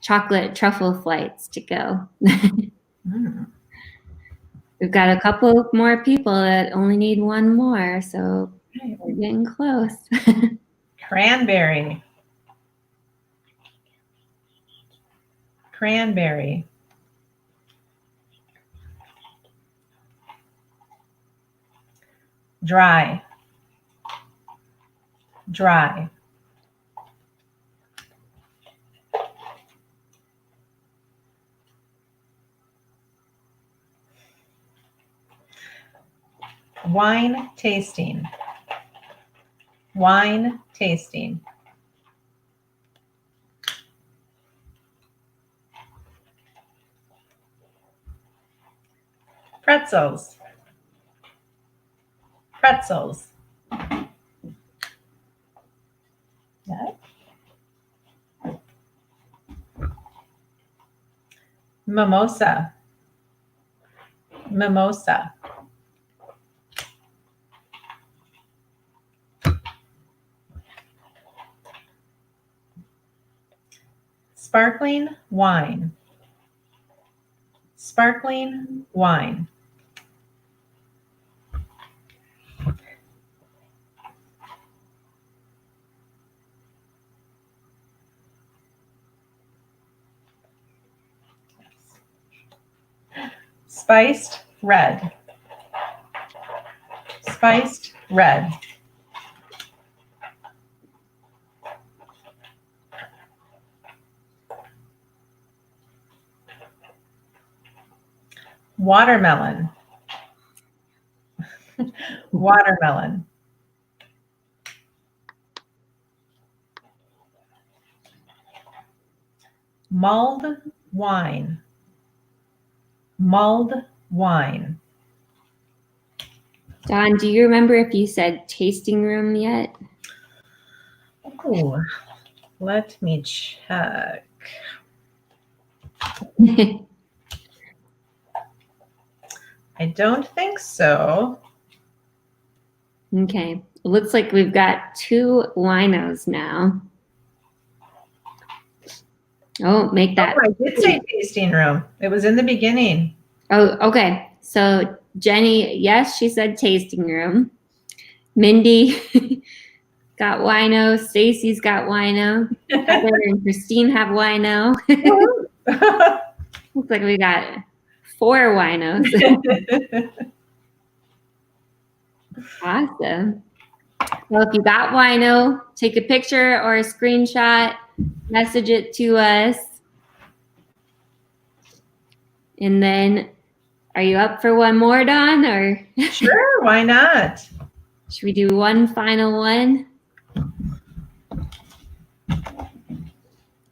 chocolate truffle flights to go. We've got a couple more people that only need one more, so we're getting close. Cranberry. Cranberry. Dry. Dry. Wine tasting. Wine tasting. Pretzels. Pretzels. Yeah. Mimosa. Mimosa. Sparkling wine. Sparkling wine. Spiced red. Spiced red. Watermelon. Watermelon. Mulled wine. Mulled wine. Dawn, do you remember if you said tasting room yet? Oh, let me check. I don't think so. Okay. It looks like we've got 2 winos now. Oh, make that. Oh, I did say tasting room. It was in the beginning. Oh, okay. So Jenny, yes, she said tasting room. Mindy got wino. Stacy's got wino. Heather and Christine have wino. Looks like we got 4 winos. Awesome. Well, if you got wino, take a picture or a screenshot, message it to us. And then, are you up for one more, Dawn? Or Sure, why not? should we do one final one?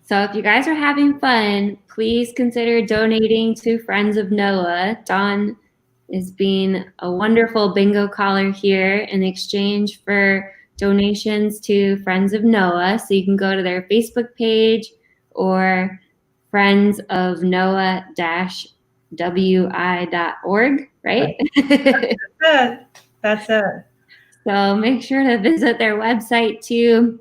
So if you guys are having fun, please consider donating to Friends of NOAA. Dawn is being a wonderful bingo caller here in exchange for donations to Friends of NOAA. So you can go to their Facebook page or friendsofnoaa-wi.org, right? That's it. So make sure to visit their website too.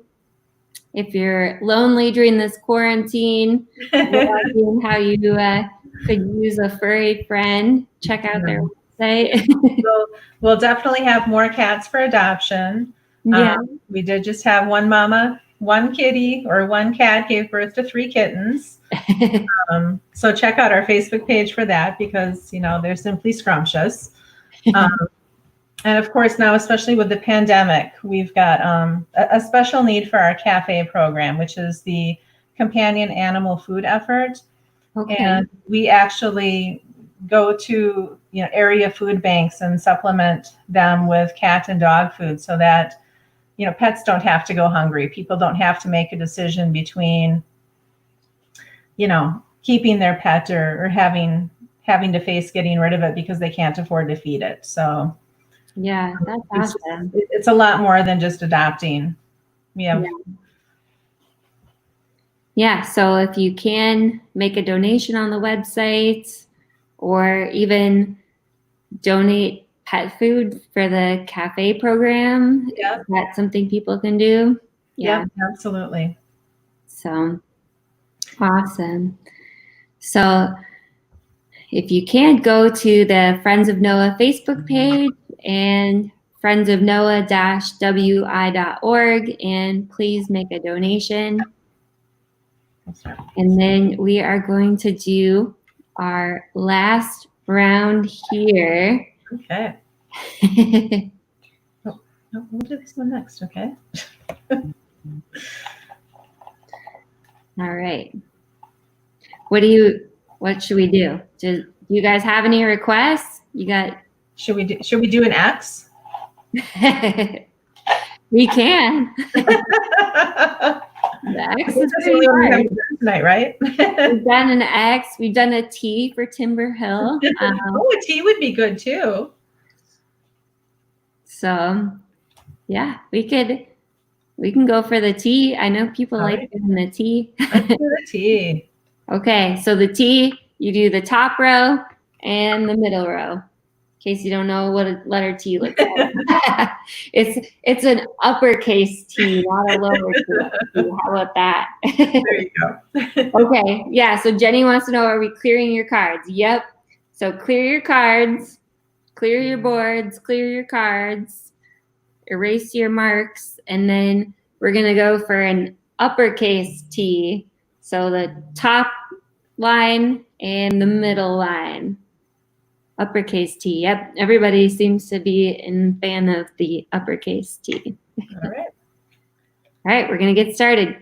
If you're lonely during this quarantine, realizing how you could use a furry friend, check out their website. We'll definitely have more cats for adoption. Yeah. We did just have one mama, one kitty, or one cat gave birth to 3 kittens. So check out our Facebook page for that because, they're simply scrumptious. And of course, now, especially with the pandemic, we've got a special need for our cafe program, which is the companion animal food effort. Okay. And we actually go to area food banks and supplement them with cat and dog food so that pets don't have to go hungry. People don't have to make a decision between keeping their pet or having to face getting rid of it because they can't afford to feed it. So yeah, that's awesome. It's a lot more than just adopting. Yeah. So if you can make a donation on the website or even donate pet food for the cafe program, that's something people can do. Yeah, absolutely. So awesome. So if you can't, go to the Friends of NOAA Facebook page and friendsofnoaa-wi.org and please make a donation. And then we are going to do our last round here. Okay. We'll do this one next, okay? All right. What should we do? Do you guys have any requests? Should we do an X? We can. The X is pretty hard. Tonight, right? We've done an X. We've done a T for Timber Hill. A T would be good too. So, yeah, we can go for the T. I know people like doing the T. Let's do the T. Okay, so the T, you do the top row and the middle row. In case you don't know what a letter T looks like. It's an uppercase T, not a lowercase T. How about that? There you go. Okay, yeah, so Jenny wants to know, are we clearing your cards? Yep. So clear your cards, clear your boards, clear your cards, erase your marks, and then we're going to go for an uppercase T. So the top line and the middle line. Uppercase T. Yep. Everybody seems to be in fan of the uppercase T. All right. All right, we're going to get started.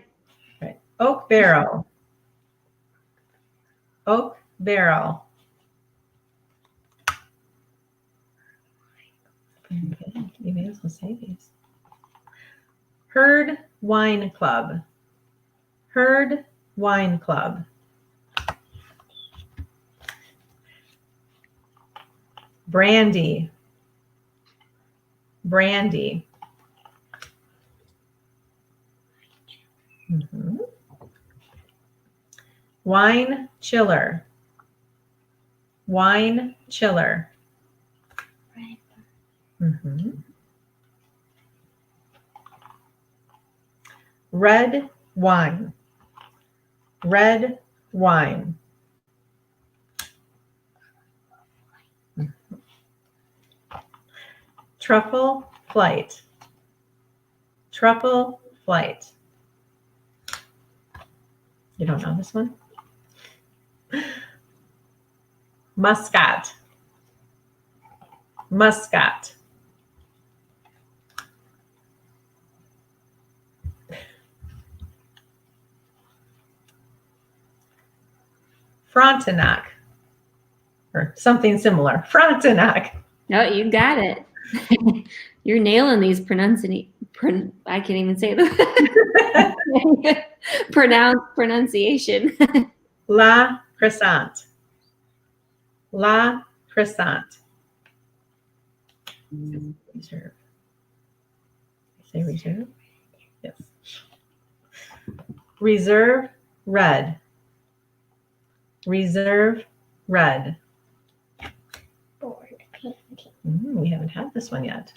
Right. Oak barrel. Oak barrel. Okay. You may as well say these. Herd Wine Club. Herd Wine Club. Brandy. Brandy. Mm-hmm. Wine chiller. Wine chiller. Mm-hmm. Red wine. Red wine. Truffle flight. Truffle flight. You don't know this one? Muscat. Muscat. Frontenac. Or something similar. Frontenac. No, you got it. You're nailing these I can't even say the pronunciation. La Crescent. La Crescent. Reserve. Say reserve? Yes. Reserve red. Reserve red. Board painting. We haven't had this one yet.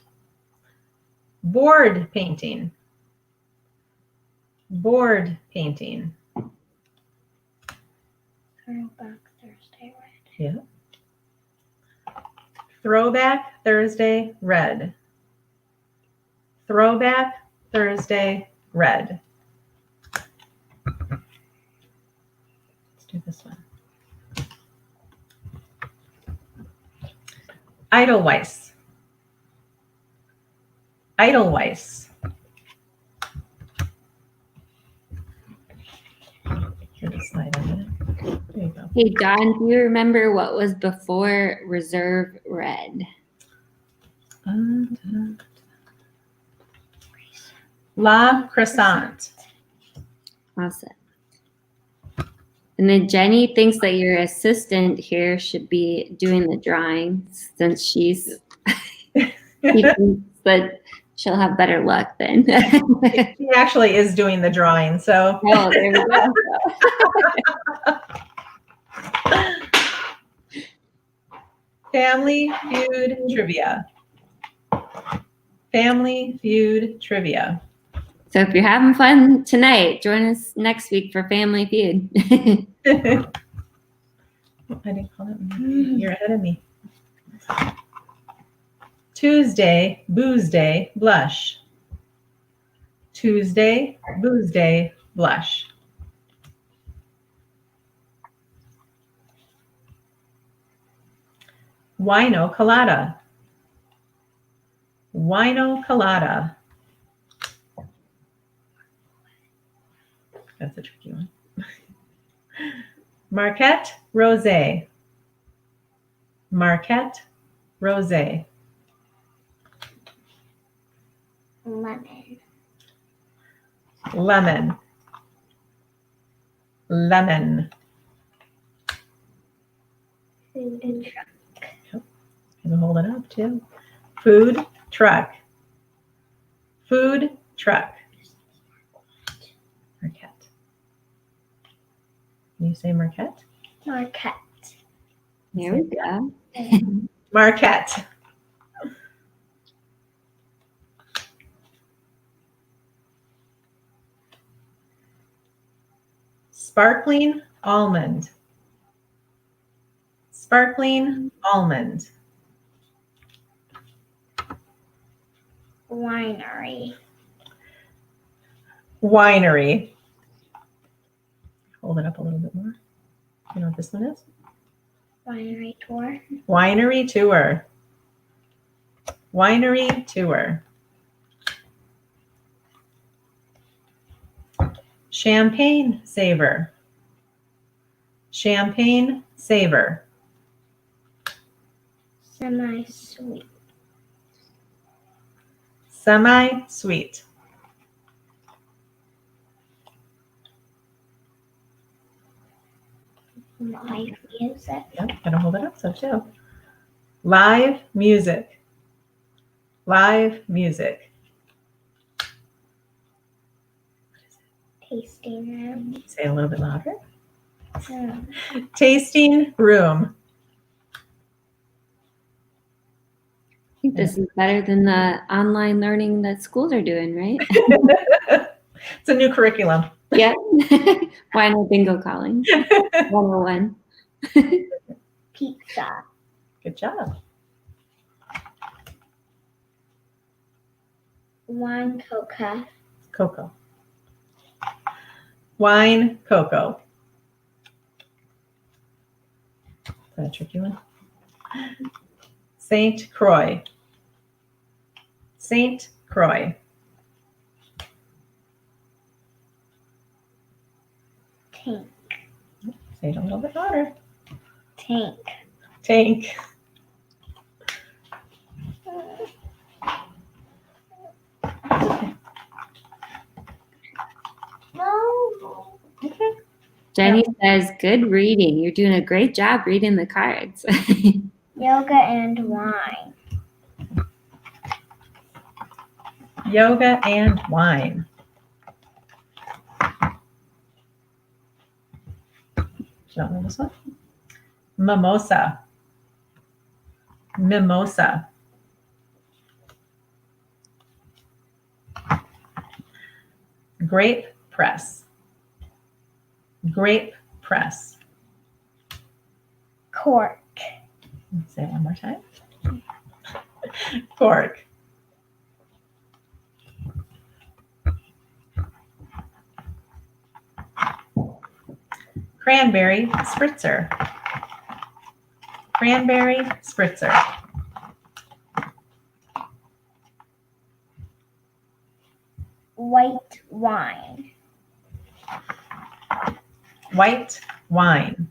Board painting. Board painting. Throwback Thursday red. Yeah. Throwback Thursday red. Throwback Thursday red. Let's do this one. Edelweiss. Edelweiss. Here's a slide on it. There you go. Hey, Don, do you remember what was before reserve red? La Crescent. Awesome. And then Jenny thinks that your assistant here should be doing the drawings since she thinks that she'll have better luck then. She actually is doing the drawing, so. Oh, there we go. Family Feud trivia. Family Feud trivia. So if you're having fun tonight, join us next week for Family Feud. I didn't call it. You're ahead of me. Tuesday, booze day, blush. Tuesday, booze day, blush. Wino colada. Wino colada. That's a tricky one. Marquette rosé. Marquette rosé. Lemon. Lemon. Lemon. Food and truck. You can hold it up too. Food truck. Food truck. Marquette. Can you say Marquette? Marquette. There we go. Marquette. Sparkling almond. Sparkling almond. Winery. Winery. Hold it up a little bit more. You know what this one is? Winery tour. Winery tour. Winery tour. Champagne savor. Champagne savor. Semi-sweet. Semi-sweet. Live music. Yep, gotta hold it up so too. Live music. Live music. Tasting room. Say it a little bit louder. Hmm. Tasting room. I think this is better than the online learning that schools are doing, right? It's a new curriculum. Yeah. Wineo Bingo calling. 101. Pizza. Good job. Wine coca. Cocoa. Wine, cocoa. Is that a tricky one? Saint Croix. Saint Croix. Tank. Say it a little bit louder. Tank. Tank. No. Okay. Jenny says, good reading. You're doing a great job reading the cards. Yoga and wine. Yoga and wine. Don't know this one. Mimosa. Mimosa. Grape press. Grape press. Cork. Say it one more time. Cork. Cranberry spritzer. Cranberry spritzer. White wine. White wine.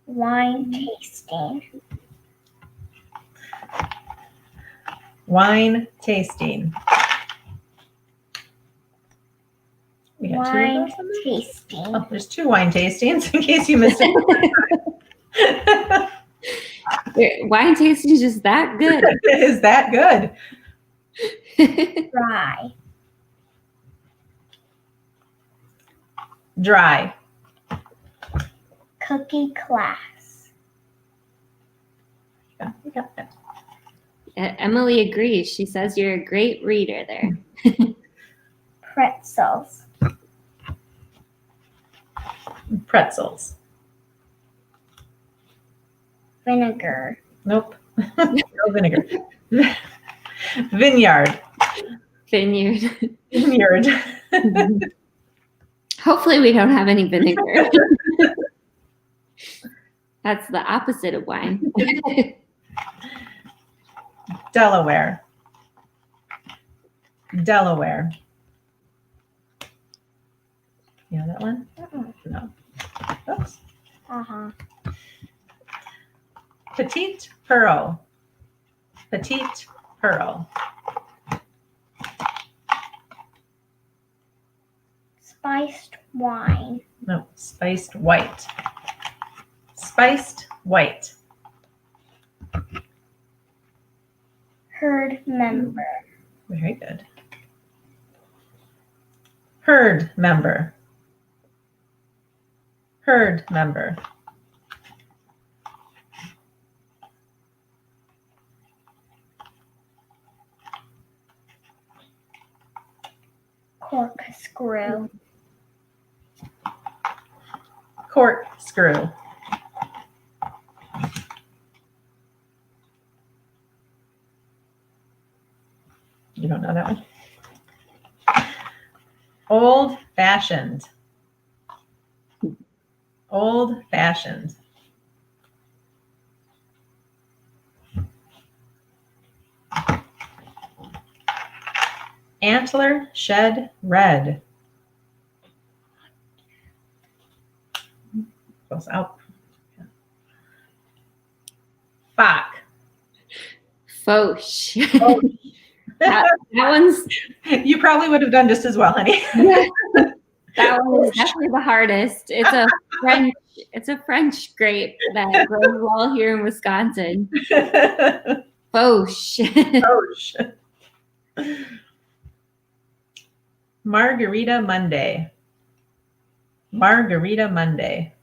Wine tasting. Wine tasting. We got two of Wine those in there? tasting. Oh, there's two wine tastings in case you missed it. Wine tasting is just that good. Is that good? Dry. Dry. Cookie class. Yeah, you got that. Emily agrees. She says you're a great reader there. Pretzels. Pretzels. Vinegar. Nope. No vinegar. Vineyard. Vineyard. Vineyard. Hopefully we don't have any vinegar. That's the opposite of wine. Delaware. Delaware. You know that one? No. Oops. Uh-huh. Petite pearl. Petite pearl. Spiced wine. No, spiced white. Spiced white. Herd member. Very good. Herd member. Herd member. Corkscrew. Corkscrew. You don't know that one? Old fashioned. Old fashioned. Antler shed red. Goes out. Fock. Fauche. Oh. That one's You probably would have done just as well, honey. that one is definitely the hardest. It's a French grape that grows well here in Wisconsin. Fauche. Ouch. Margarita Monday. Margarita Monday.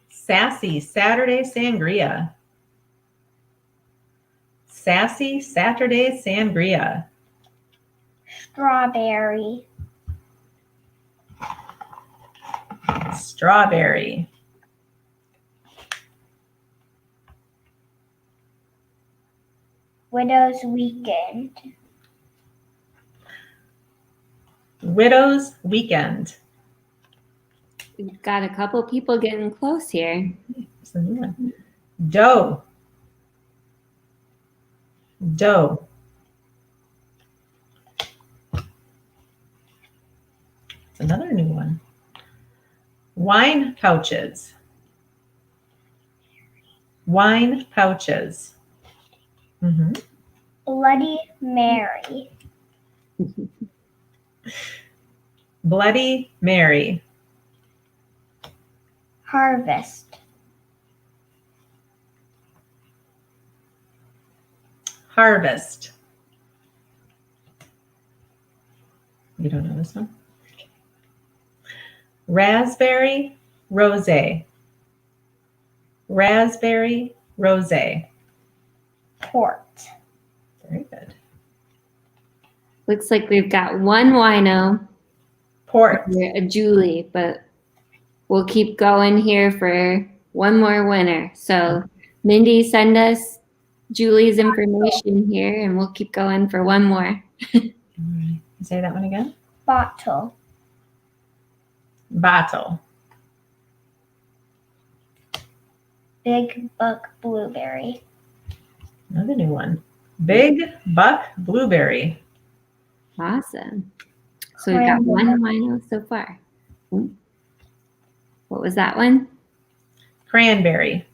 Sassy Saturday Sangria. Sassy Saturday Sangria. Strawberry. Strawberry. Widow's Weekend. Widow's Weekend. We've got a couple people getting close here. Here's the new one. Doe. Doe. It's another new one. Wine pouches. Wine pouches. Mhm. Bloody Mary. Bloody Mary. Harvest. Harvest. You don't know this one? Raspberry rosé. Raspberry rosé. Port. Very good. Looks like we've got one wino, Port. a Julie, but we'll keep going here for one more winner. So Mindy, send us Julie's information here and we'll keep going for one more. All right. Say that one again. Bottle. Bottle. Big Buck Blueberry. Another new one. Big Buck Blueberry. Awesome. So we've got one wino so far. What was that one? Cranberry.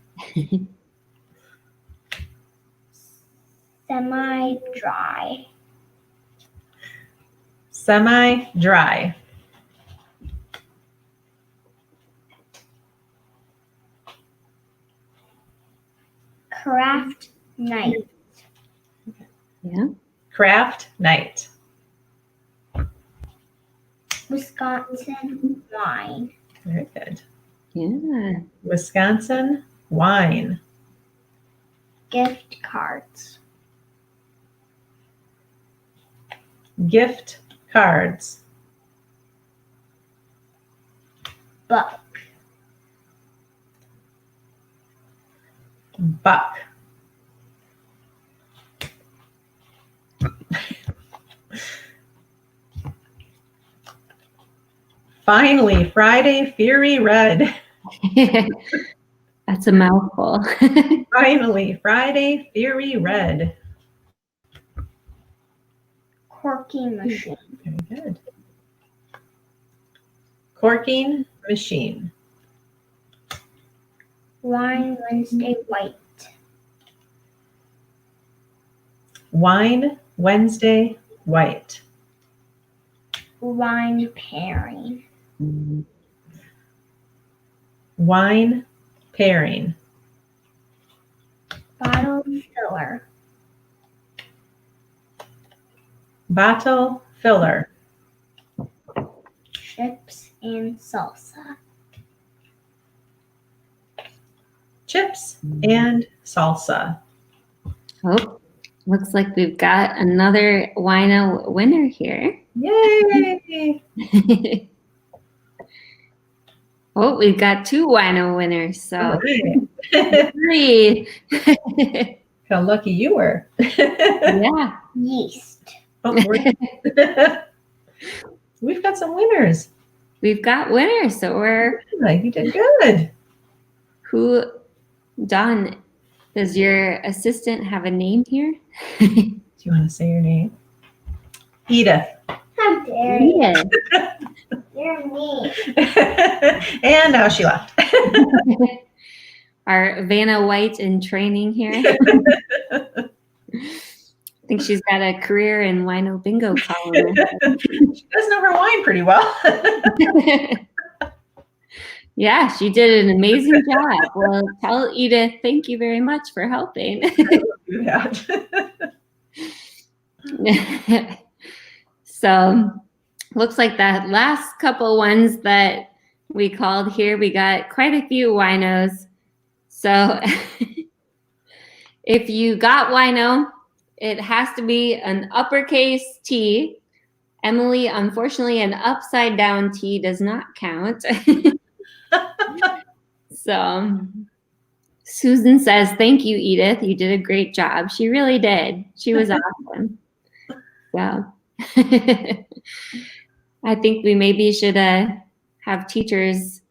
Semi-dry. Semi-dry. Craft Night. Yeah. Craft night. Wisconsin Wine. Very good. Yeah. Wisconsin wine. Gift cards. Gift cards. Buck. Buck. Finally, Friday Fury Red. That's a mouthful. Finally, Friday Fury Red. Corking machine. Very good. Corking machine. Wine Wednesday White. Wine Wednesday white. Wine pairing. Wine pairing. Bottle filler. Bottle filler. Chips and salsa. Chips and salsa. Oh, looks like we've got another wino winner here. Yay! Oh, we've got two wino winners. So All right. 3. How lucky you were. Yeah. Yeast. Oh, we've got some winners. We've got winners. So You did good. Don, does your assistant have a name here? Do you want to say your name? Edith. How dare you? Edith. You're mean. And now she left. Our Vanna White in training here. I think she's got a career in Wineo Bingo calling. She does know her wine pretty well. Yeah, she did an amazing job. Well, tell Edith thank you very much for helping. Do that. So looks like that last couple ones that we called here, we got quite a few winos. So if you got wino, it has to be an uppercase T. Emily, unfortunately, an upside down T does not count. So Susan says, thank you, Edith. You did a great job. She really did. She was awesome. So I think we maybe should have teachers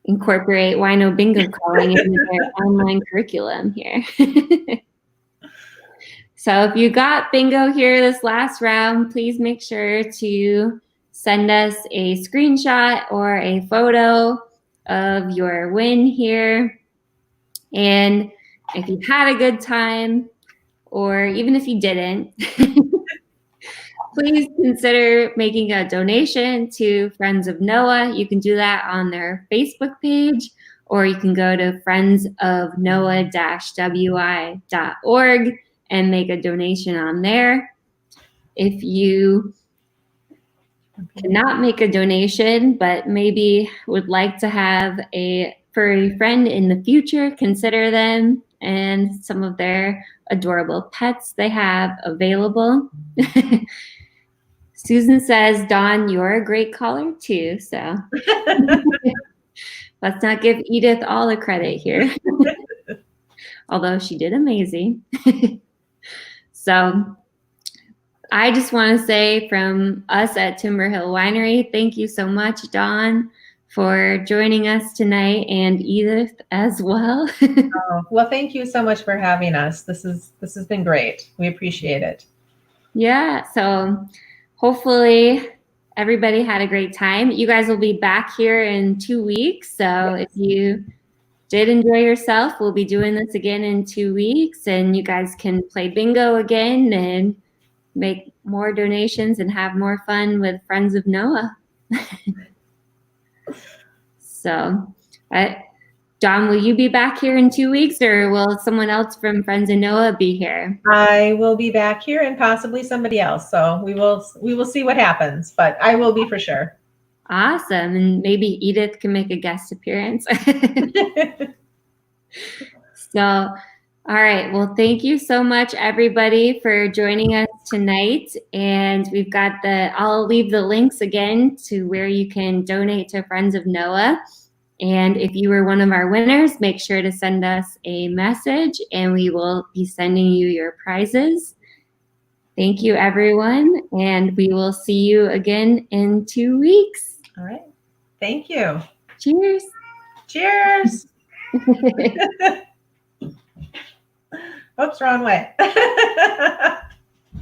incorporate Wineo Bingo calling into their online curriculum here. So if you got bingo here this last round, please make sure to send us a screenshot or a photo of your win here. And if you had a good time, or even if you didn't, please consider making a donation to Friends of Noah. You can do that on their Facebook page, or you can go to friendsofnoah-wi.org and make a donation on there. If you cannot make a donation, but maybe would like to have a furry friend in the future, consider them and some of their adorable pets they have available. Susan says, Dawn, you're a great caller too, so let's not give Edith all the credit here, although she did amazing. So I just want to say from us at Timber Hill Winery, thank you so much, Dawn, for joining us tonight, and Edith as well. Oh, well, thank you so much for having us. This has been great. We appreciate it. Yeah, so hopefully everybody had a great time. You guys will be back here in 2 weeks. So if you did enjoy yourself, we'll be doing this again in 2 weeks, and you guys can play bingo again and make more donations and have more fun with Friends of Noah. So, Dawn, will you be back here in 2 weeks, or will someone else from Friends of Noah be here? I will be back here and possibly somebody else. So we will see what happens, but I will be for sure. Awesome. And maybe Edith can make a guest appearance. So, all right. Well, thank you so much, everybody, for joining us tonight. And we've got I'll leave the links again to where you can donate to Friends of Noah. And if you were one of our winners, make sure to send us a message and we will be sending you your prizes. Thank you, everyone. And we will see you again in 2 weeks. All right. Thank you. Cheers. Cheers. Oops, wrong way.